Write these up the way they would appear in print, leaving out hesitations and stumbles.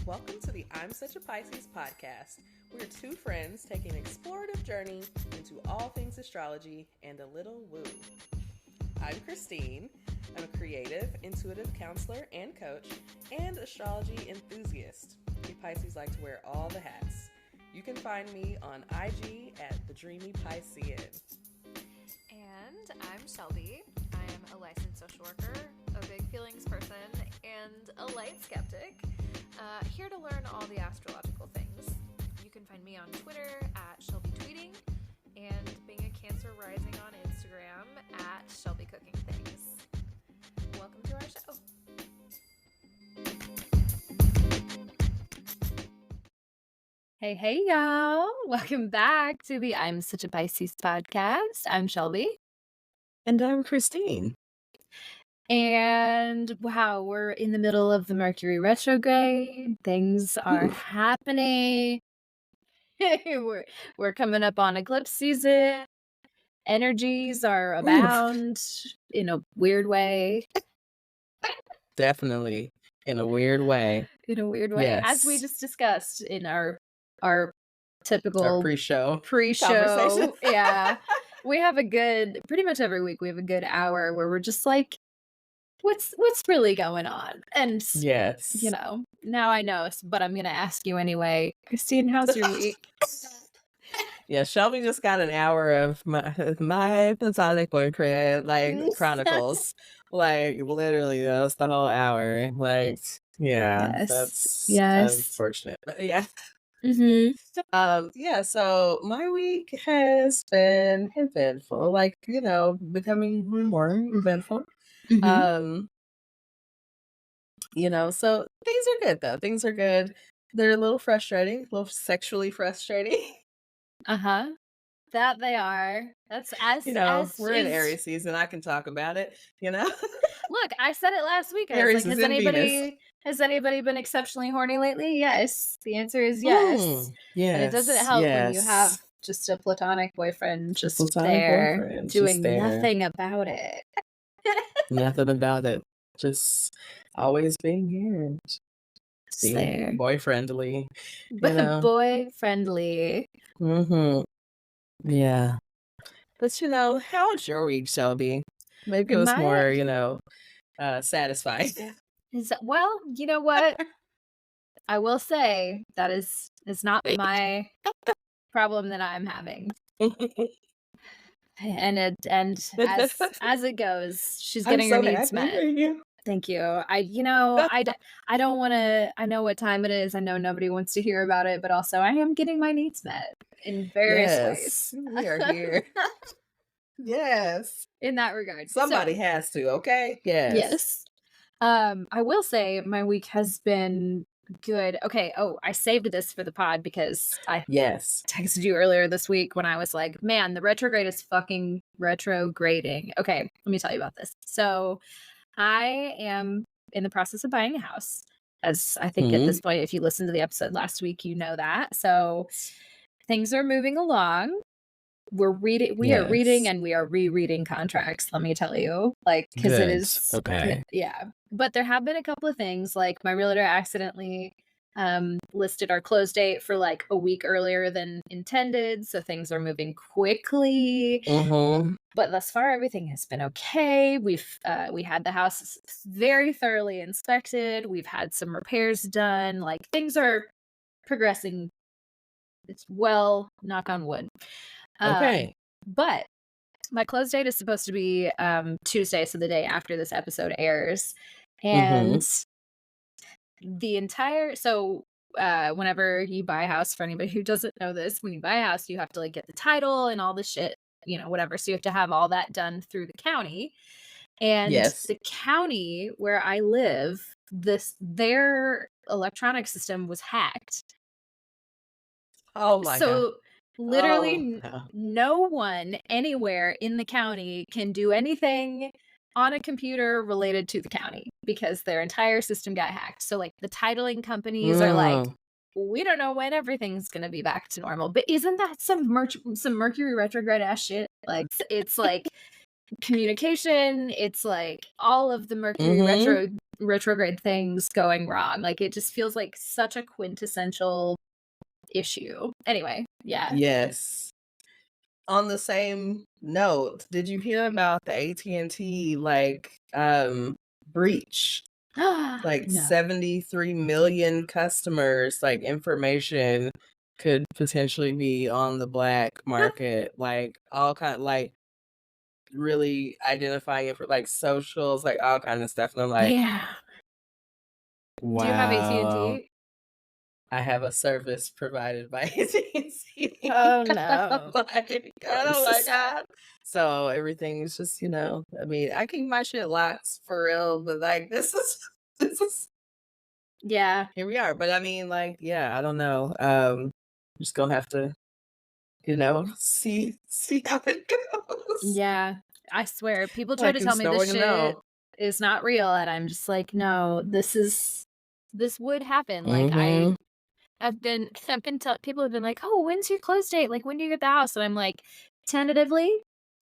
Welcome to the I'm Such a Pisces podcast. We're two friends taking an explorative journey into all things astrology and a little woo. I'm Christine. I'm a creative, intuitive counselor and coach, and astrology enthusiast. We Pisces like to wear all the hats. You can find me on IG at The Dreamy Piscean. And I'm Shelby. I am a licensed social worker, a big feelings person, and a light skeptic. Here to learn all the astrological things. You can find me on Twitter at Shelby Tweeting, and being a Cancer rising on Instagram at Shelby Cooking Things. Welcome to our show. Hey, y'all. Welcome back to the I'm Such a Pisces podcast. I'm Shelby. And I'm Christine. And wow, we're in the middle of the Mercury Retrograde. Things are happening. we're coming up on eclipse season. Energies are abound in a weird way. Definitely in a weird way. Yes. As we just discussed in our typical our pre-show conversation. Yeah. We have pretty much every week we have a good hour where we're just like, what's really going on? And yes, now I know, but I'm gonna ask you anyway. Christine, how's your week? Yeah, Shelby just got an hour of my platonic boyfriend, chronicles. Literally, that's the whole hour. That's unfortunate. But yeah. Mm-hmm. So my week has been eventful, becoming more eventful. Mm-hmm. So things are good though. Things are good. They're a little frustrating, a little sexually frustrating. Uh-huh. That they are. That's as we're in Aries season. I can talk about it, Look, I said it last week. Aries is has anybody been exceptionally horny lately? Yes. The answer is yes. Yes. And it doesn't help when you have just a platonic boyfriend doing nothing about it. Nothing about it. Just always being here. Being boy-friendly. Boy-friendly. Mm-hmm. Yeah. But how's your week, Shelby? Maybe it was more, satisfying. Well, you know what? I will say that is not my problem that I'm having. And as it goes, she's getting her needs met. Thank you. I don't want to. I know what time it is. I know nobody wants to hear about it, but also I am getting my needs met in various ways. We are here. Yes. In that regard, somebody has to. Okay. Yes. I will say my week has been good. Okay. Oh, I saved this for the pod because I texted you earlier this week when I was like, man, the retrograde is fucking retrograding. Okay, let me tell you about this. So I am in the process of buying a house. As I think at this point, if you listened to the episode last week, you know that. So things are moving along. We are reading and we are rereading contracts, let me tell you. Because it is okay. Yeah. But there have been a couple of things, like my realtor accidentally listed our close date for a week earlier than intended, so things are moving quickly. But thus far everything has been okay. We had the house very thoroughly inspected. We've had some repairs done. Things are progressing. It's well, knock on wood. Okay. But my close date is supposed to be Tuesday, so the day after this episode airs. And whenever you buy a house, for anybody who doesn't know this, when you buy a house, you have to get the title and all the shit, whatever. So you have to have all that done through the county. And the county where I live, their electronic system was hacked. Oh my God. Literally no one anywhere in the county can do anything on a computer related to the county because their entire system got hacked. So the titling companies are like, we don't know when everything's going to be back to normal. But isn't that some Mercury retrograde ass shit? It's communication. It's all of the Mercury retrograde things going wrong. Like, it just feels like such a quintessential issue. Anyway, yeah. Yes. On the same note, did you hear about the AT&T breach? Like No. 73 million customers, like information could potentially be on the black market, like all kind like really identifying it for like socials, like all kind of stuff. And I'm like, Yeah. wow. Do you have AT&T? I have a service provided by AT&T. Oh no. Oh my God. So everything is just, I mean, I keep my shit locked for real, but like this is Yeah. here we are. But I mean, like, yeah, I don't know. Just gonna have to, see how it goes. Yeah. I swear, people try Like to in tell me this snowing and shit no. is not real, and I'm just like, no, this would happen. Like, Mm-hmm. people have been like, oh, when's your close date? Like, when do you get the house? And I'm like, tentatively,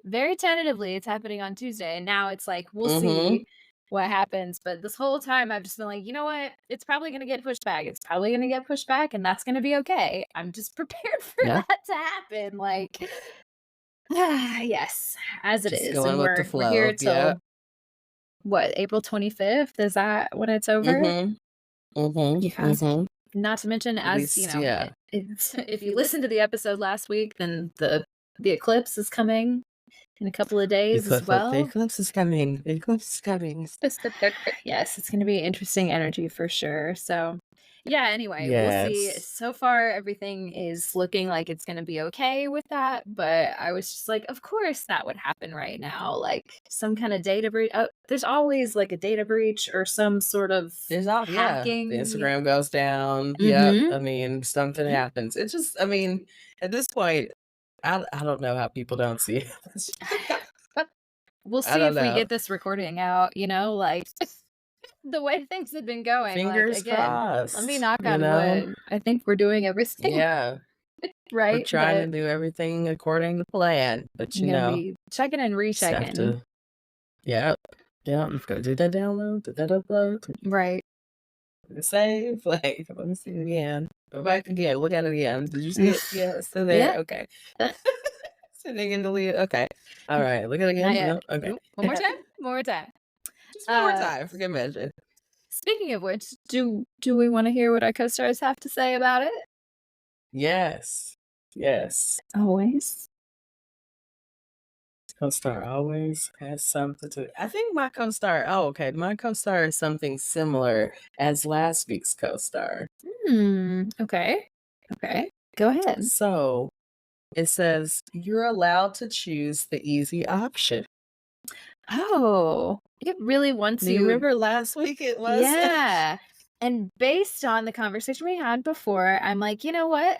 very tentatively, it's happening on Tuesday. And now it's like, we'll Mm-hmm. see what happens. But this whole time I've just been like, you know what? It's probably going to get pushed back. It's probably going to get pushed back, and that's going to be okay. I'm just prepared for Yeah. that to happen. Like, yes, as it Just is. going And with the we're here flow. till Yeah. what, April 25th? Is that when it's over? Mm-hmm. Mm-hmm. Yeah. Mm-hmm. Not to mention, At as you least, know, yeah. if you listened to the episode last week, then the eclipse is coming in a couple of days as The well. eclipse is coming. The eclipse is coming. Yes, it's going to be interesting energy for sure. So, yeah, anyway, we'll see. Yes. So far, everything is looking like it's going to be okay with that. But I was just like, of course that would happen right now. Like some kind of data breach. There's always like a data breach or some sort of hacking. The Instagram goes down. Mhm. Yep. I mean, something happens. It's just, I mean, at this point, I don't know how people don't see it. We'll I see don't if we know. get this recording out, like the way things have been going. Fingers like, again, crossed. let me knock on wood. I think we're doing everything Yeah. right. We're trying to do everything according to plan. But I'm gonna be checking and just have rechecking. to, yeah. You've got to do that download, do that upload. Right. Save. Like, let me see it again. Go back again. Look at it again. Did you see it? Yeah, it's still there. Yeah. Okay. Sitting and delete it. Okay. All right. Look at it again. No. Okay. One more time. One more time. Just one more time. Forget mention. Speaking of which, do we want to hear what our co-stars have to say about it? Yes. Yes. Always. Co-star always has something to. I think my co-star. Oh, okay. My co-star is something similar as last week's co-star. Okay. Okay. Go ahead. So it says you're allowed to choose the easy option. Oh, it really wants Do you remember last week it was? Yeah. And based on the conversation we had before, I'm like, you know what?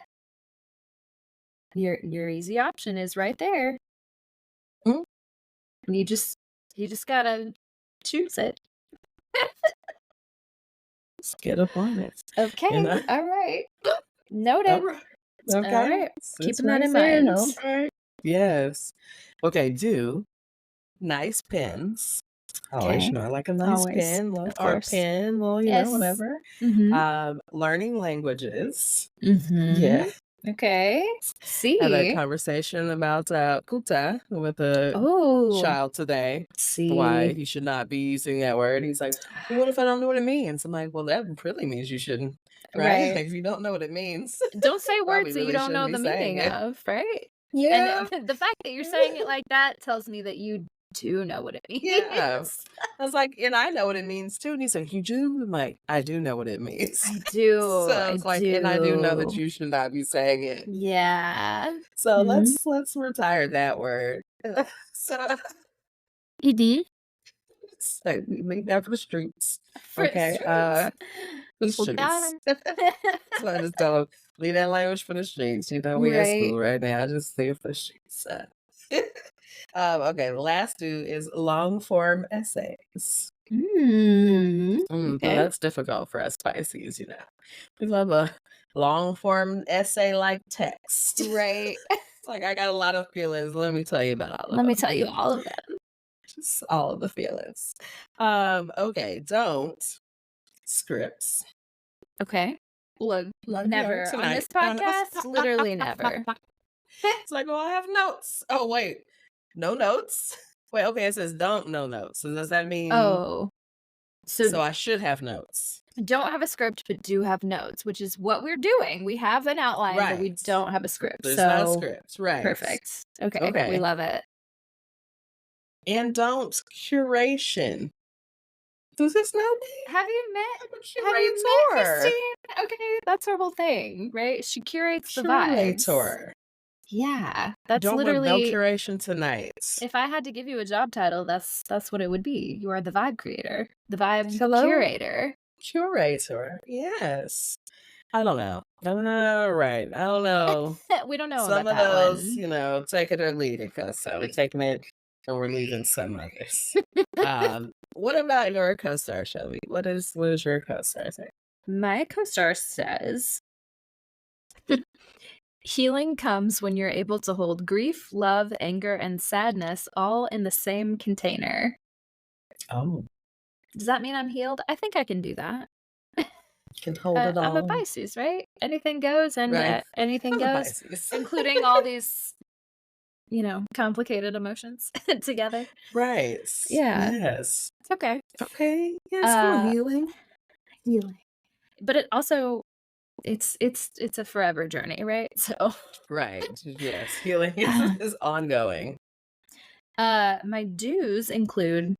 Your easy option is right there. Mhm. And you just gotta choose it. Let's get up on it. Okay. All right. Noted. All right. Okay. All right. Keeping that in mind. Okay. Yes. Okay. Do nice pens. Always, Okay. I like a nice Always. pen, little Of art course. pen, little, Yes. whatever. Mhm. Learning languages. Mhm. Yeah. Okay. Had a See. conversation about kuta with a Oh. child today. See. Why he should not be using that word. He's like, well, what if I don't know what it means? I'm like, well, that really means you shouldn't, right? Like, if you don't know what it means, don't say words that really you don't know shouldn't the be saying meaning it. of, right? Yeah. And the fact that you're saying it like that tells me that you do know what it means. Yeah. I was like, and I know what it means too. And he's like, you do? I'm like, I do know what it means. I do. So it's like, and I do know that you should not be saying it. Yeah. So let's retire that word. So ED. so leave that for the streets. For Okay. the For the streets. streets. So I just tell them, leave that language for the streets. We at school right now. Just leave it for the streets. Okay, the last two is long form essays. So that's difficult for us Pisces, We love a long form essay like text. Right. It's like I got a lot of feelings. Let me tell you about all of them. Let me tell you all of them. Just all of the feelings. Okay, don't scripts. Okay. Look, never on this podcast. Literally never. It's like, well, I have notes. Oh, wait. No notes? Wait, okay, it says don't no notes. So does that mean so I should have notes? Don't have a script, but do have notes, which is what we're doing. We have an outline, but we don't have a script. There's not a script, right? Perfect. Okay. We love it. And don't curation. Does this know me? Have you met Christine? Okay, that's her whole thing, right? She curates the vibes. Curator. Yeah, that's don't literally want no curation tonight. If I had to give you a job title, that's what it would be. You are the vibe creator, the vibe curator. Curator, yes. I don't know. Right. I don't know. We don't know some about of that those, one. You know, take it or leave it. So we're taking it and we're leaving some others. What about your co-star, Shelby? What is your co-star say? My co-star says healing comes when you're able to hold grief, love, anger, and sadness all in the same container. Oh. Does that mean I'm healed? I think I can do that. Can hold it all. I'm a Pisces, right? Anything goes, and anything goes, including all these, complicated emotions together. Right. Yeah. Yes. It's okay. Okay. Yes. Healing. But it also, it's a forever journey, right? So. Right. Yes. Healing is ongoing. My do's include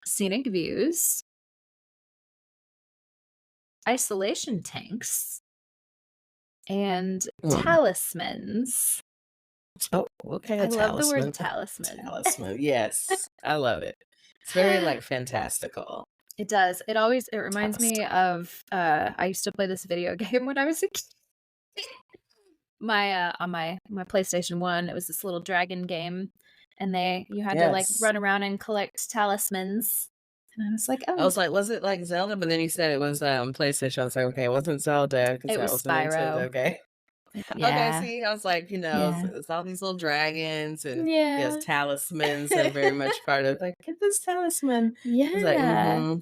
scenic views, isolation tanks, and talismans. Oh, okay. I love the word talisman. Talisman, yes. I love it. It's very fantastical. It does. It reminds me of I used to play this video game when I was a kid. On my PlayStation 1, it was this little dragon game, and you had to run around and collect talismans. And I was like, oh. I was like, was it like Zelda? But then you said it was PlayStation. I was like, okay, it wasn't Zelda. It was Spyro. Okay. Yeah. Okay, see, I was like, it's all these little dragons and yes, talismans are very much part of get this talisman. Yeah. I was like,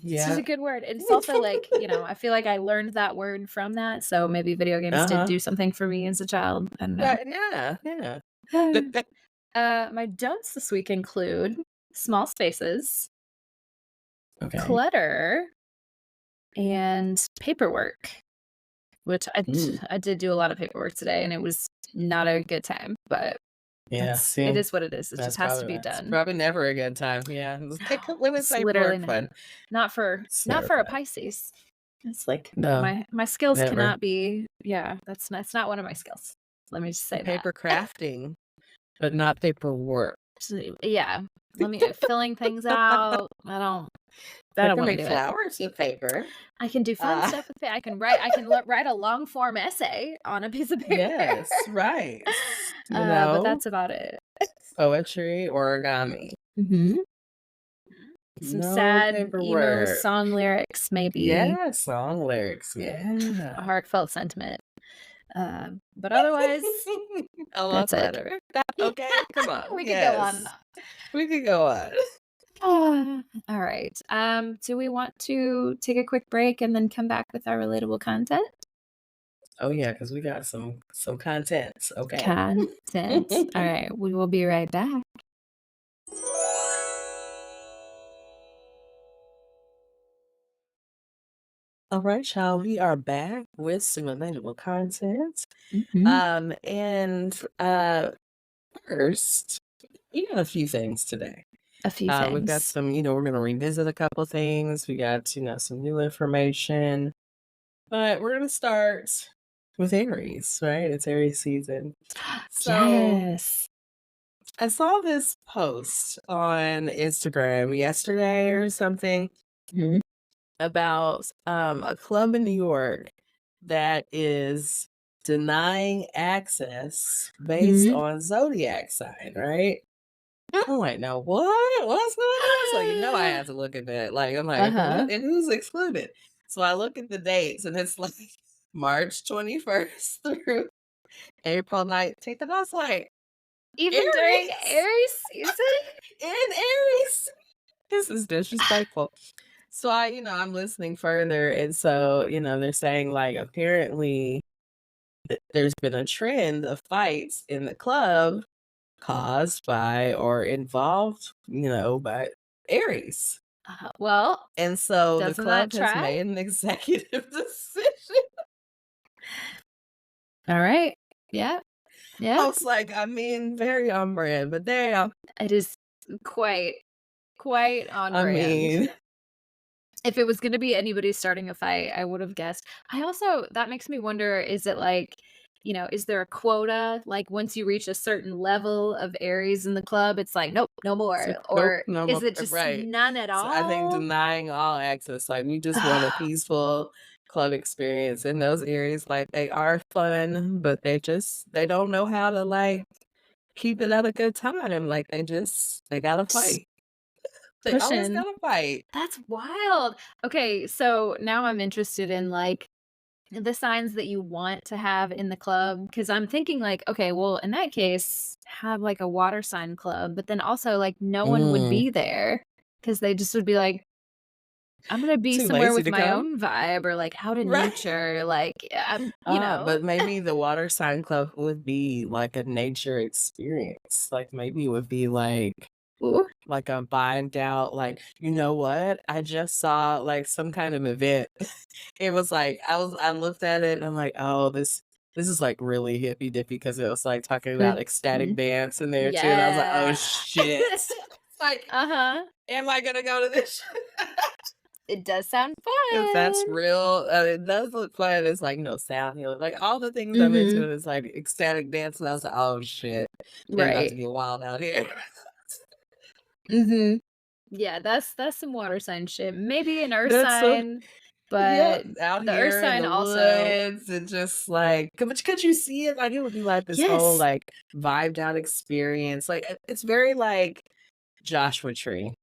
It's such a good word. It's also I feel like I learned that word from that. So maybe video games did do something for me as a child. I don't know. Yeah. My don'ts this week include small spaces, clutter, and paperwork. Which I did do a lot of paperwork today, and it was not a good time. But it is what it is. It just has to be done. It's probably never a good time. Yeah, it's literally fun. Not for a Pisces. It's like my skills cannot be. Yeah, that's not one of my skills. Let me just say paper crafting, but not paperwork. So, yeah, filling things out. I don't want to do flowers with paper. I can do fun stuff with paper. I can write a long form essay on a piece of paper. Yes, right. But that's about it. Poetry, origami. Mm-hmm. Some sad emo song lyrics, maybe. Yeah, song lyrics. Yeah, a heartfelt sentiment. But otherwise, that's better. Okay, come on. We could go on and on. We could go on. All right. Do we want to take a quick break and then come back with our relatable content? Oh yeah, because we got some content. Okay. Content. All right. We will be right back. All right, y'all. We are back with some relatable content. Mm-hmm. And first, we got a few things today. A few things. We've got some, we're going to revisit a couple things. We got, some new information. But we're going to start with Aries, right? It's Aries season. So yes. I saw this post on Instagram yesterday or something about a club in New York that is denying access based on zodiac sign, right? I'm like, now what? What's going on? So I had to look at that. Like, I'm like, what? And who's excluded? So I look at the dates, and it's like March 21st through April 19th, and I was like, even during Aries season? In Aries This is disrespectful. So I'm listening further, and so, they're saying, like, apparently there's been a trend of fights in the club caused by or involved, by Aries. Well, And so the doesn't that club has track? made an executive decision. All right. Yeah. I Yeah. was like, very on brand, but damn. It is quite on I brand. mean, If it was gonna be anybody starting a fight, I would have guessed. That makes me wonder, is it like, is there a quota? Like, once you reach a certain level of Aries in the club, it's like, "Nope, no more." nope, Or no is more. it just Right. none at So I think all? denying all access, like, we just want a peaceful club experience in those areas. Like, they are fun, but they don't know how to, like, keep it at a good time. Like, they gotta fight. They always Pushing. gotta fight. That's wild. Okay, so now I'm interested in, like, the signs that you want to have in the club, because I'm thinking, like, okay, well, in that case, have, like, a water sign club, but then also, like, no one would Mm. be there because they just would be like, "I'm gonna be Too somewhere lazy with to my come? own vibe," or, like, out in Right. nature, like, I'm. But maybe the water sign club would be like a nature experience. Like, maybe it would be Ooh. like a bind out, like, you know what? I just saw like some kind of event. It was like I looked at it and I'm like, oh, this is like really hippy dippy because it was like talking about ecstatic dance in there too. And I was like, oh Yeah. shit. Like, Uh-huh. am I gonna go to this? It does sound If that's fun. real, it does look fun. It's like no sound healing. Like all the things I'm into Mhm. is like ecstatic dance. And I was like, oh shit. They about to Right. get wild out here. Mhm. Yeah, that's some water sign shit. Maybe an earth That's so sign, yeah, but out the earth here in sign the also. woods and just like but could you see it? Like it would be like this whole Yes. like vibed out experience. Like it's very like Joshua Tree.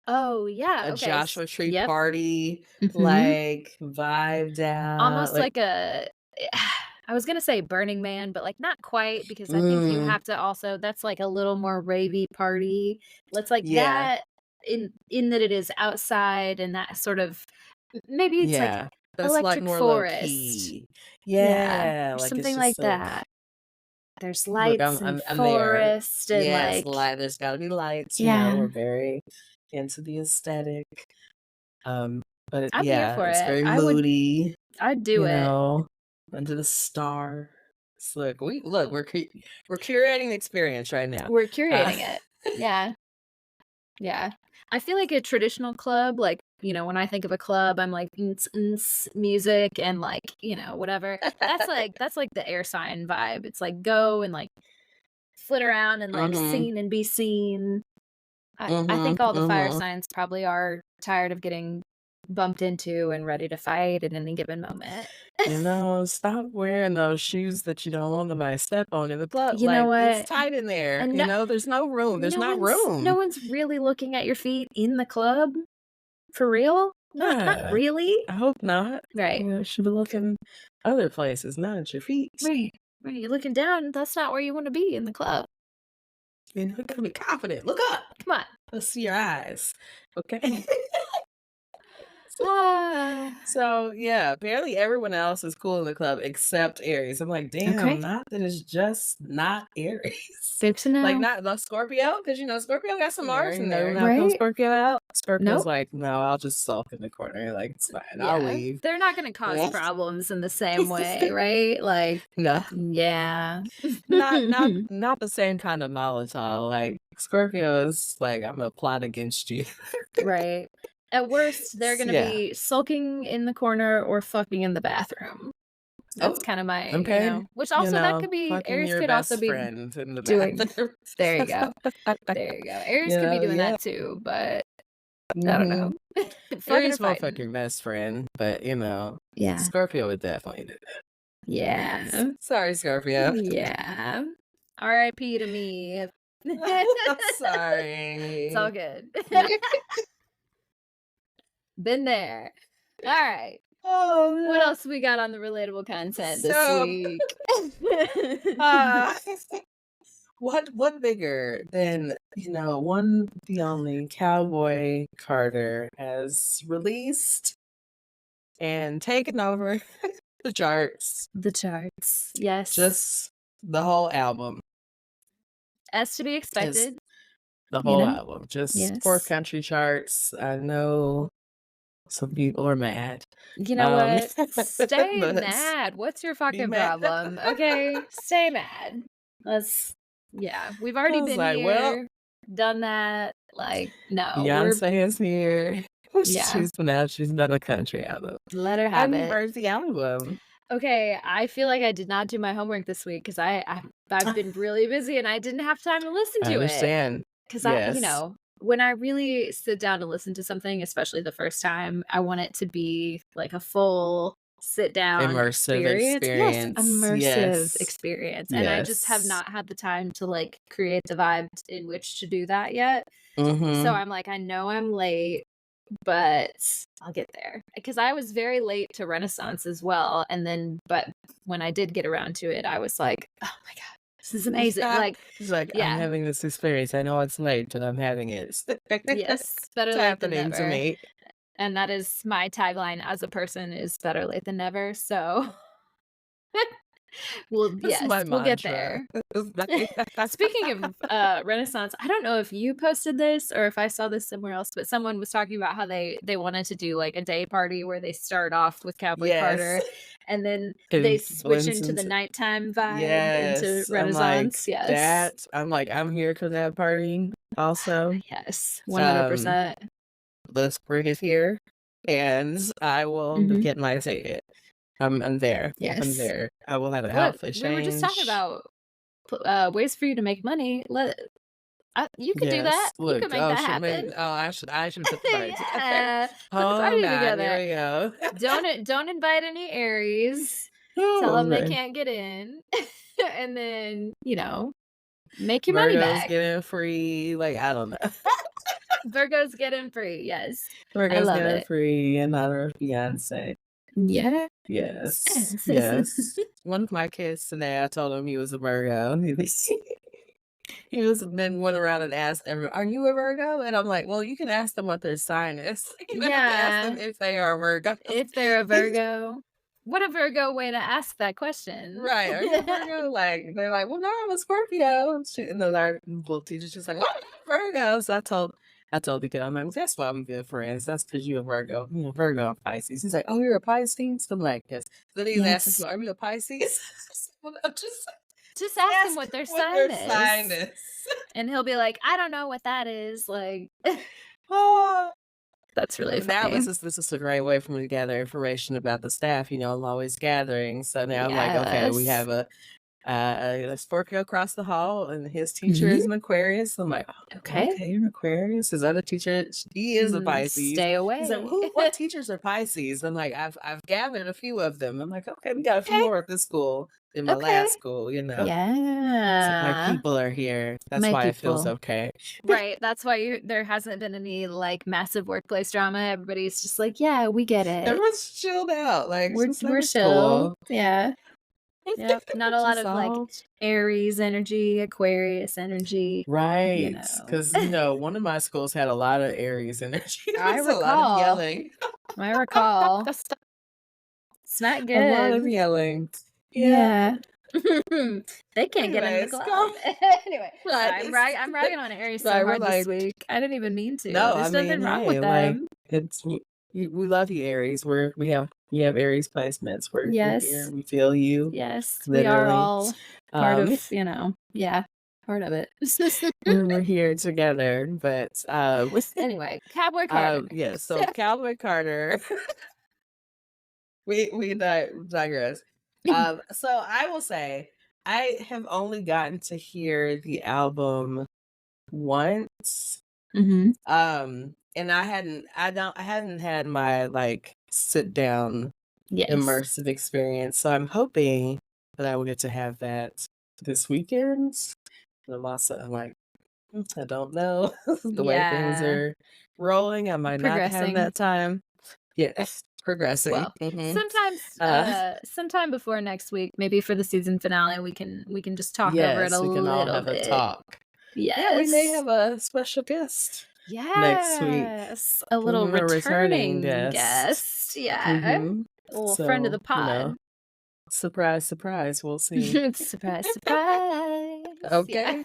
Oh, yeah, A okay, Joshua Tree yep. party, Mhm. like vibed out. Almost Like like a I was gonna say Burning Man, but, like, not quite, because I think you mm, have to also, that's, like, a little more ravey party. Let's like yeah, that, in that it is outside, and that sort of, maybe it's like yeah. That's like Electric more low Forest. key. Yeah, Yeah, or like it's something like just a that. There's look, lights and I'm there. forest and, Yes, like, light. There's got to be lights. yeah, We're very into the aesthetic. Um, but I'm here yeah, for it's it. very moody. I'd do it. Under the stars. Look, we're curating the experience right now. We're Uh, curating it. Yeah, yeah. I feel like a traditional club, like, when I think of a club, I'm like, music and, like, whatever. That's like the air sign vibe. It's like, go and, like, flit around and, like, mhm, seen and be seen. I mhm, think all the fire mhm. signs probably are tired of getting bumped into and ready to fight at any given moment. Stop wearing those shoes that you don't want nobody to step on in the club. You know Like it's what? tight in there. And no, There's no room. There's no not one's no room. one's really looking at your feet in the club, for real? Not Yeah, really. I hope not. Right. You should be looking other places, not at your feet. Right. Right. You're looking down, that's not where you wanna be in the club. You gotta be confident. Look up. Come on. Let's see your eyes. Okay. Ah. So yeah, apparently everyone else is cool in the club except Aries. I'm like, damn, Okay. not that it's just not Aries. Good to Like know. not the Scorpio, because Scorpio got some Mars in there. How come Right? Scorpio out? Scorpio's Nope. like, no, I'll just sulk in the corner. Like it's fine. I'll Yeah. leave. They're not gonna cause problems in the same way, right? Like, No, yeah. not the same kind of Molotov. Like Scorpio is like, I'm gonna plot against you. Right. At worst, they're gonna Yeah. be sulking in the corner or fucking in the bathroom. That's Oh, kinda my, okay. which also that could be, Fucking Aries your could also best be friend in the doing. bathroom. There you go. There you go. Aries could be doing Yeah. that too, but I don't Mhm. know. Fucking or Aries will fuck fighting. your best friend, but Yeah. Scorpio would definitely do that. Yeah. Sorry, Scorpio. Yeah. RIP to me. It's all Sorry. good. Been there. Alright. Oh What no. else we got on the relatable content this So week? uh what bigger than, the only Cowboy Carter has released and taken over the charts. The charts. Yes. Just the whole album. As to be expected. The whole album. Just 4 country charts. I know some people are mad. You know what? Stay mad. What's your fucking problem? Okay? Stay mad. We've already been here, done that. Like, no. Beyonce is here. She's done a country album. Let her have it. Where's the album? Okay, I feel like I did not do my homework this week because I've been really busy and I didn't have time to listen to it. I understand. Because when I really sit down to listen to something, especially the first time, I want it to be like a full sit down immersive experience. Yes, immersive experience. And I just have not had the time to like create the vibe in which to do that yet. So I'm like, I know I'm late, but I'll get there. Because I was very late to Renaissance as well. And then, but when I did get around to it, I was like, oh my God. This is amazing. It's like I'm having this experience. I know it's late, but I'm having it. Yes, better late than never. To me. And that is my tagline as a person: is better late than never. So, we'll get there. Speaking of Renaissance, I don't know if you posted this or if I saw this somewhere else, but someone was talking about how they wanted to do like a day party where they start off with Cowboy Carter. And then they switch into the nighttime vibe into Renaissance. I'm here for that party also. Yes, 100%. Let's bring it here, and I will get my ticket. I'm there. Yes. I'm there. I will have an outfit change. We were just talking about ways for you to make money. You could do that. Look, you could make that happen. I should put the party together. Put the party together. There we go. Don't invite any Aries. Tell them they can't get in. And then, make your money back. Virgos get in free. Like, I don't know. Virgos get in free, yes. Virgos get in free in honor of Beyonce. Yeah. Yes. Yes. One of my kids today, I told him he was a Virgo. He was then went around and asked everyone, "Are you a Virgo?" And I'm like, "Well, you can ask them what their sign is. You have to ask them if they are a Virgo. If they're a Virgo." What a Virgo way to ask that question. Right. Are you a Virgo? Like, they're like, "Well, no, I'm a Scorpio." And then our little teacher's just like, "What? Virgo?" So I told the kid, I'm like, "That's why I'm good friends. That's because you're a Virgo. You're a Virgo and Pisces." He's like, "Oh, you're a Pisces?" I'm like, "Yes." Then he's asking, "Are you a Pisces?" Well, no, just ask him what their sign is. And he'll be like, "I don't know what that is." Like, that's really funny. Now this is a great way for me to gather information about the staff. I'm always gathering. So now I'm like, okay, we have a Scorpio across the hall, and his teacher is an Aquarius. I'm like, okay, you're an Aquarius. His other teacher, he is a Pisces. Stay away. He's like, what teachers are Pisces? I'm like, I've gathered a few of them. I'm like, okay, we got a few more at this school in my last school. Yeah. So my people are here. That's why it feels okay. Right. That's why there hasn't been any like massive workplace drama. Everybody's just like, yeah, we get it. Everyone's chilled out. Like we're chill. Cool. Yeah. Yep. Not a lot of like Aries energy, Aquarius energy. Right. Because, one of my schools had a lot of Aries energy. I recall. A lot of yelling. I recall. It's not good. A lot of yelling. Yeah. They can't get in the club. Anyway, I'm ragging on Aries so hard this week. I didn't even mean to. No, there's nothing wrong with them. We love you, Aries. We have Aries placements. We're here. We feel you. Yes, literally. We are all part of part of it. We're here together. But anyway, Cowboy Carter. So Cowboy Carter. we digress. So I will say I have only gotten to hear the album once. And I hadn't had my like sit down immersive experience. So I'm hoping that I will get to have that this weekend. And I'm also like, I don't know the way things are rolling. I might not have that time. Yeah. progressing. Well, sometimes, sometime before next week, maybe for the season finale, we can just talk over it a Yes, we can all little have a bit. talk. Yeah, we may Yes. have a special guest next week. Yes. A little A returning returning guest. guest. Yeah. A little friend of the So, pod. surprise, surprise. We'll see. Surprise, surprise. Yeah. Okay,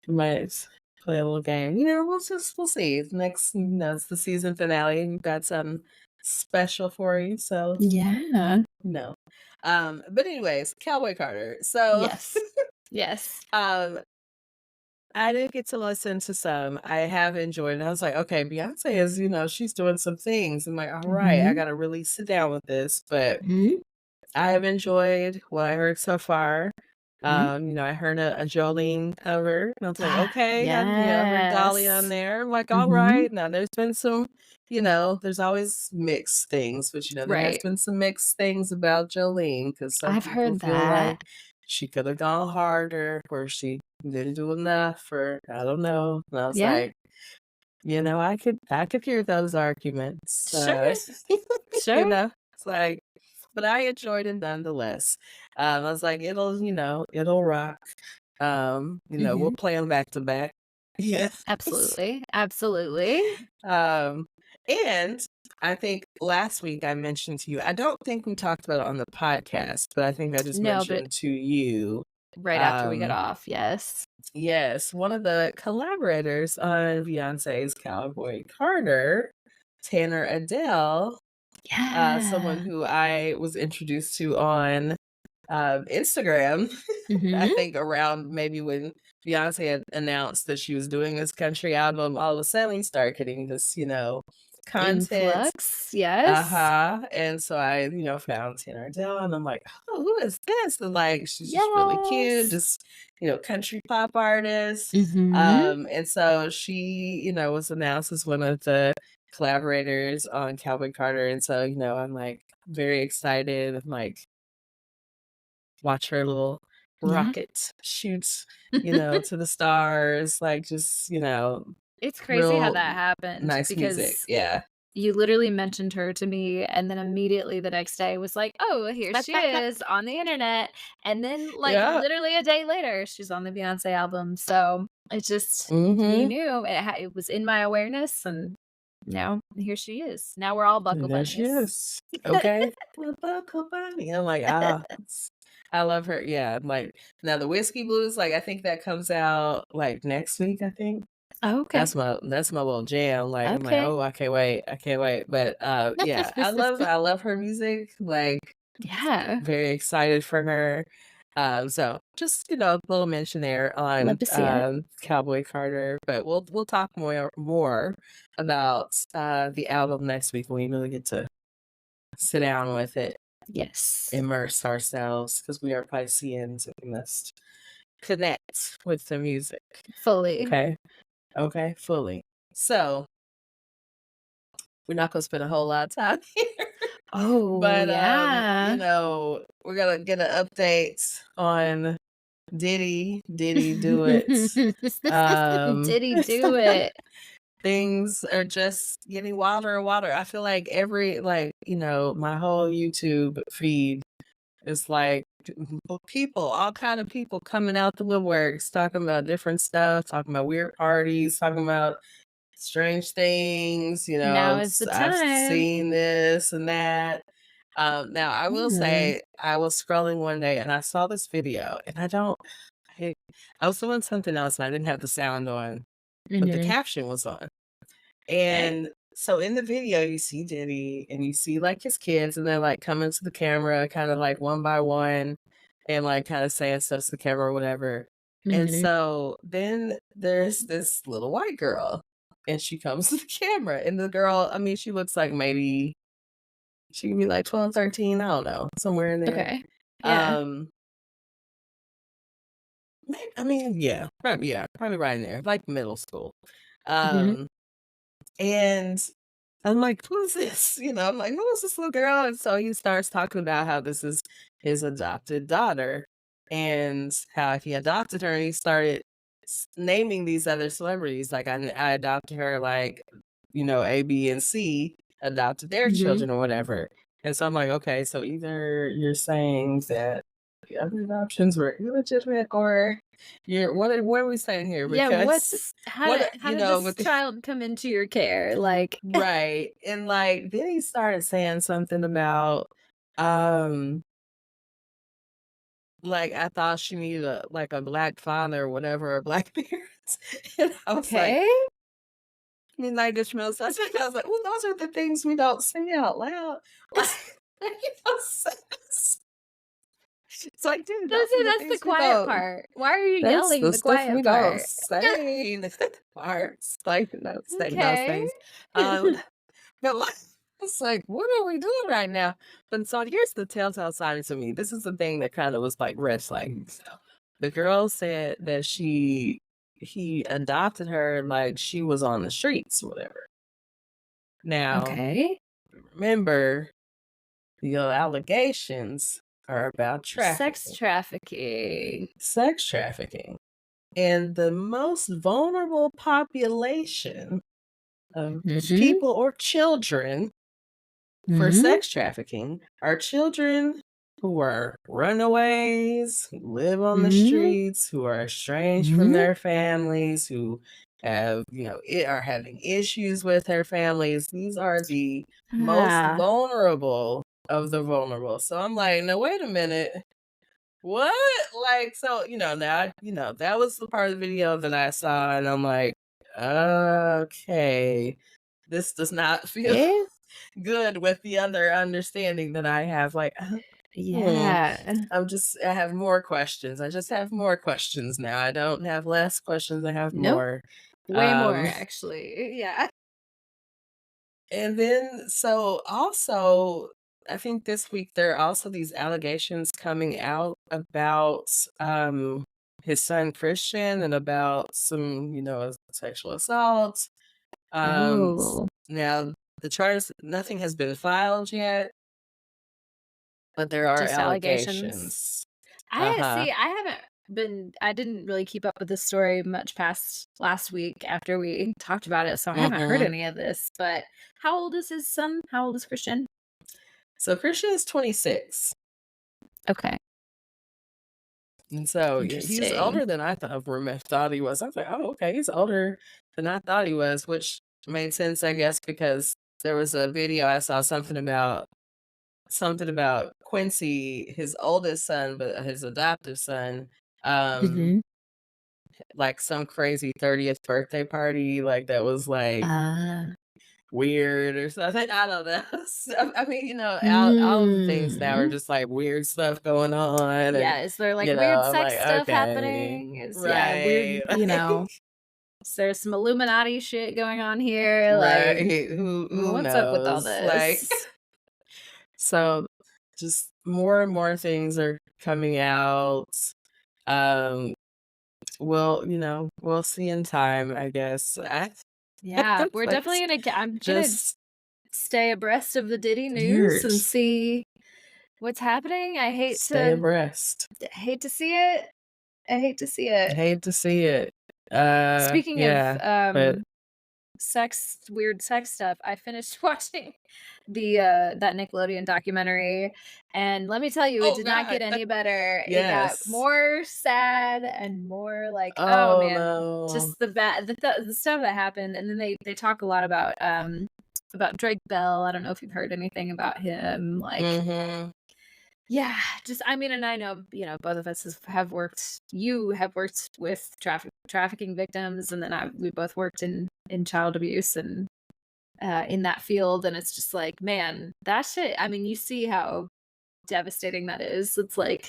might play a little game. We'll see. Next, it's the season finale. We've got something special for you. So Yeah. But anyways, Cowboy Carter. So Yes. Yes. I did get to listen to some. I have enjoyed it. I was like, okay, Beyonce is, she's doing some things. I'm like, all right, I gotta really sit down with this. But Mhm. I have enjoyed what I heard so far. Mhm. I heard a Jolene cover, and I was like, okay, I heard Dolly on Yes. there. I'm like, all Mhm. right. Now there's been some, there's always mixed things, but there has Right. been some mixed things about Jolene because some I've people heard feel like that. she could have gone harder, or she didn't do enough, or I don't know. And I was Yeah. like, I could hear those arguments. Sure. Sure. It's like, but I enjoyed it nonetheless. I was like, it'll rock. We'll Mhm. play them back to back. Yes. Absolutely. Absolutely. Um, and I think last week I mentioned to you, I don't think we talked about it on the podcast, but I think I just No, but mentioned to you, right after we get um, off, yes. yes, one of the collaborators on Beyonce's Cowboy Carter, Tanner Adele, someone Yeah. who I was introduced to on Instagram, I Mhm. think around maybe when Beyonce had announced that she was doing this country album, all of a sudden we started getting this, content. Influx, yes. Uh-huh. And so I, found Tanner Adele and I'm like, oh, who is this? And like, she's just really cute, Yes. just, country pop artist. Mhm. And so she, was announced as one of the collaborators on Cowboy Carter. And so, I'm like very excited. I'm like, watch her little Yeah. rocket shoot, to the stars, like just, It's crazy how real that happened nice music. because Yeah. you literally mentioned her to me, and then immediately the next day was like, "Oh, here she is on the internet," and then, like, Yeah. literally a day later, she's on the Beyonce album, so it's just you Mm-hmm. knew it was in my awareness, and now here she is. Now we're all buckle And there she bunnies. is. Okay. Well, Buckle Bunny. I'm like, I love her. Yeah. Like now the Whiskey Blues, like I think that comes out like next week, I think. Okay. That's my little jam. Like I'm like, Okay. oh, I can't wait. I can't wait. But yeah, I love her music. Like Yeah. very excited for her. So just a little mention there on Love to see it. Cowboy Carter, but we'll talk more about the album next week when we really get to sit down with it, Yes. immerse ourselves because we are Pisceans and we must connect with the music. Fully. Okay, fully. So we're not gonna spend a whole lot of time here. Oh, But yeah. we're gonna get an update on Diddy do it. Did he do it? Things are just getting wilder and wilder. I feel like my whole YouTube feed is like all kind of people coming out the woodworks, talking about different stuff, talking about weird parties, talking about strange things, Now is the I've time. seen this and that. Now I will Mhm. say I was scrolling one day and I saw this video and I was doing something else and I didn't have the sound on, but the Mhm. caption was on. Okay. And so in the video you see Diddy and you see like his kids and they're like coming to the camera kind of like one by one and like kind of saying stuff to the camera or whatever. And Mhm. so then there's this little white girl and she comes to the camera and the girl, I mean, she looks like maybe she could be like 12, 13, I don't know, somewhere in there. Okay. Yeah. Um, I mean, probably right in there, like middle school. Mhm. Um, and I'm like, who's this? I'm like, who is this little girl? And so he starts talking about how this is his adopted daughter and how he adopted her. And he started naming these other celebrities. Like, I adopted her, like, A, B, and C. adopted their children or whatever. And so I'm like, okay, so either you're saying that the other adoptions were illegitimate, or what are we saying here? Because how did this child come into your care? Like, right. And like then he started saying something about like I thought she needed a black father or whatever, or black parents. And I was like, Midnight Ishmael. So I was like, well, those are the things we don't say out loud. Like, it's like, dude, that's the quiet part. Why are you yelling the quiet part? Say the parts. Like, no, say those things. But like, it's like, what are we doing right now? But so here's the telltale sign to me. This is the thing that kind of was like red flag. So the girl said that he adopted her like she was on the streets, whatever. Now, remember, the allegations are about sex trafficking. And the most vulnerable population of people or children for sex trafficking are children who are runaways, who live on the streets, who are estranged from their families, who have, are having issues with their families. These are the most vulnerable of the vulnerable. So I'm like, no, wait a minute. What? Like, so, now, that was the part of the video that I saw, and I'm like, okay, this does not feel good with the other understanding that I have. Like, I have more questions. I just have more questions now. I don't have less questions. I have more. Way more, actually. Yeah. And then, so also, I think this week there are also these allegations coming out about his son Christian, and about some, sexual assault. Now the charges, nothing has been filed yet, but there are allegations. I didn't really keep up with this story much past last week after we talked about it, so I haven't heard any of this. But how old is his son? How old is Christian? So Christian is 26. Okay. And so he's older than I thought he was. I was like, oh, okay, he's older than I thought he was, which made sense, I guess, because there was a video I saw something about Quincy, his oldest son, but his adoptive son, like some crazy 30th birthday party, like that was like weird or something. I don't know. So, I mean, all of the things now are just like weird stuff going on. Yeah, and, is there like weird sex stuff happening? Weird, there's some Illuminati shit going on here. Like, who what's knows? up with all this? Like, so just more and more things are coming out. We'll see in time, I guess. We're definitely I'm gonna stay abreast of the Diddy news and see what's happening. I hate to see it. I hate to see it. Speaking of weird sex stuff, I finished watching the that Nickelodeon documentary, and let me tell you, it did not get any better. It got more sad and more like, oh man, just the stuff that happened. And then they talk a lot about Drake Bell. I don't know if you've heard anything about him, like yeah, just I mean, and I know, both of us have worked. You have worked with trafficking victims, and then we both worked in child abuse and in that field, and it's just like, man, that shit. I mean, you see how devastating that is. It's like,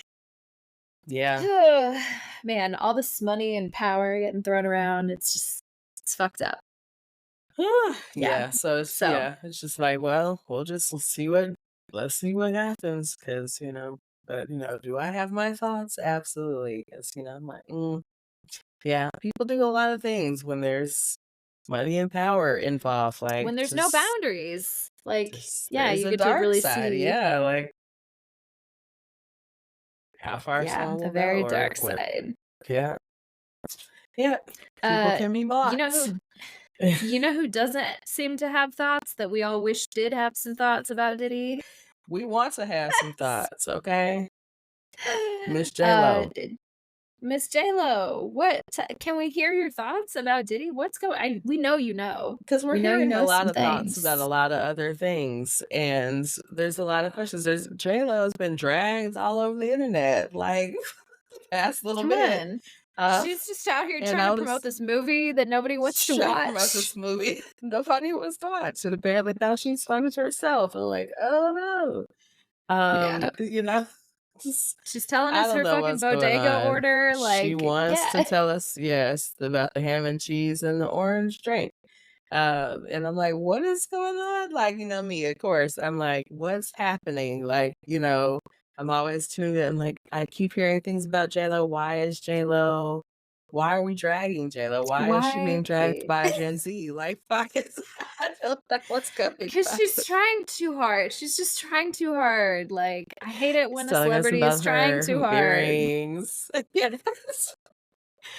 man, all this money and power getting thrown around. It's fucked up. So it's just like, well, let's see what happens, because but do I have my thoughts? Absolutely, because I'm like, people do a lot of things when there's money and power involved, like when there's no boundaries, like you get to really see, like how far someone will the very go, dark side. People can be bought. You know who doesn't seem to have thoughts that we all wish did have some thoughts about Diddy? We want to have some thoughts, okay? Miss Uh, J-Lo. Miss J-Lo, what can we hear your thoughts about Diddy? What's going? We know you know. Because we're We know you hearing a know lot some of thoughts about a things. lot of other things, and there's a lot of questions. There's J-Lo has been dragged all over the internet, like past little Come bit. on. Uh, She's just out here and trying I to promote was this movie that nobody wants to trying to promote watch. this movie. Nobody was to watch, and apparently now she's funded herself. I'm like, oh no. Yeah. You know, She's telling I us don't her know fucking what's going bodega on. order. She Like, wants to yeah. tell us, yes, about the ham and cheese and the orange drink. And I'm like, what is going on? Like, you know me, of course. I'm like, what's happening? Like, you know, I'm always tuned in. Like, I keep hearing things about J-Lo. Why is J-Lo? Why are we dragging J-Lo? Why is she being dragged by Gen Z? Like, fuck it. I don't know what's coming. Because she's trying too hard. She's just trying too hard. Like, I hate it when a Telling us celebrity is about trying too her hard. earrings. Yes.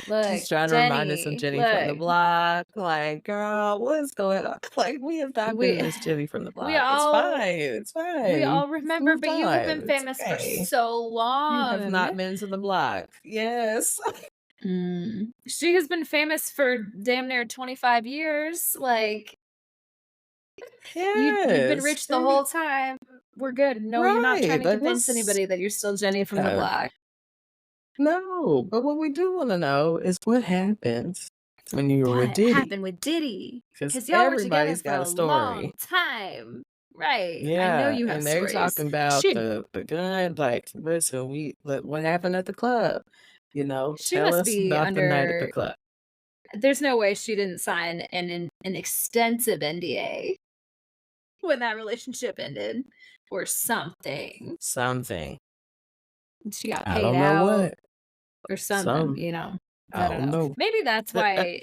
Look, She's trying to remind us of Jenny from the block. Like, girl, what is going on? Like, we have not been Miss Jenny from the block. It's fine. It's fine. We all remember, but you have been famous for so long. You have not been to the block. Yes. She has been famous for damn near 25 years. Like, you've been rich the whole time. We're good. No, you're not trying to convince anybody that you're still Jenny from the block. No, but what we do want to know is what happens when you were with Diddy. What happened with Diddy? Because y'all were together everybody's for got a story. long time. Right. Yeah, I know you have and they're stories. talking about the gun. Like, listen, what happened at the club? You know, She tell must us be about the night at the under. club. There's no way she didn't sign an extensive NDA when that relationship ended, or something. Something. She got I paid don't know out, what. or something. You know, I don't know. Maybe that's why.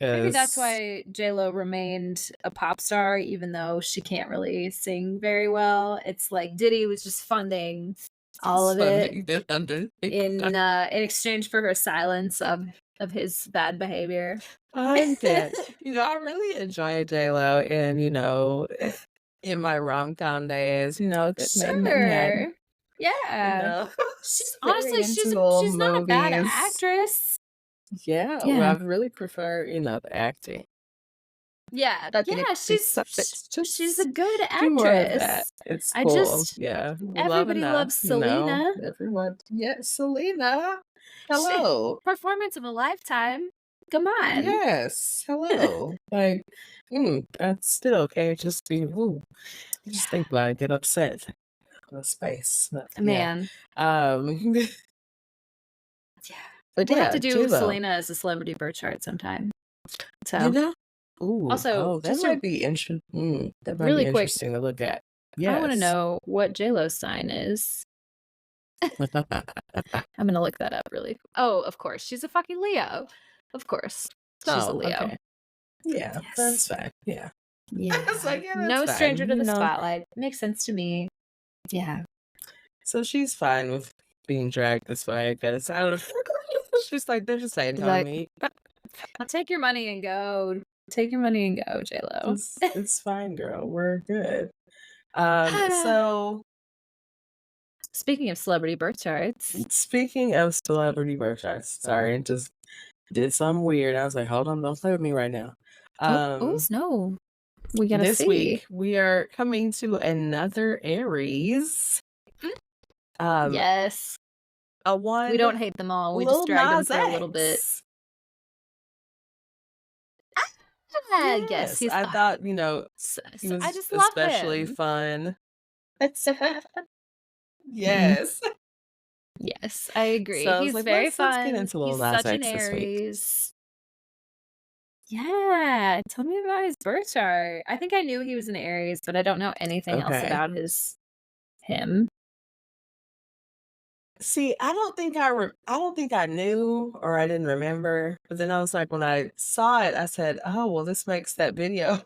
Maybe that's 'Cause why J-Lo remained a pop star, even though she can't really sing very well. It's like Diddy was just funding all of it in exchange for her silence of his bad behavior. I did. You know, I really enjoy J-Lo, and you know, in my rom-com days, you know, Sure. Yeah. you know, She's very honestly, she's into little not a bad movies. actress. Yeah, well, I really prefer, you know, the acting. Yeah, But yeah, she's a good do more of that. actress. It's I cool. just Yeah, we love everybody enough, loves you know. Selena. Everyone, yes, Selena. Hello. Performance of a lifetime. Come on. Yes. Hello. Like, that's still okay. Just be, just think about it. Get upset. The space. Man. Yeah. But We'll yeah, have to do J-Lo. Selena as a celebrity birth chart sometime. So, You know? Ooh, also, that might be interesting. That might really be quick, interesting to look at. I want to Yes. know what J-Lo's sign is. I'm gonna look that up really. Oh, of course, she's a fucking Leo. Of course, she's a Leo. Okay. Yeah, that's fine. Yeah. Yeah. It's like, yeah, that's No fine, stranger to you the know. spotlight. Makes sense to me. Yeah. So she's fine with being dragged this way, I guess. I don't know. She's like, they're just saying on me. I'll take your money and go. Take your money and go, J-Lo. It's fine, girl. We're good. So speaking of celebrity birth charts. Sorry, I just did something weird. I was like, hold on, don't play with me right now. No. We gotta this see. week we are coming to another Aries. Yes. We don't hate them all. We just drag them for a little bit. Yes, I thought, you know, he was I just love especially him. fun. Yes. Yes, I agree. So he's like, very fun. Let's get into He's Nas such an X this week. Aries. Yeah, tell me about his birth chart. I think I knew he was an Aries, but I don't know anything else about him. See, I don't think I knew, or I didn't remember. But then I was like, when I saw it, I said, "Oh, well, this makes that video."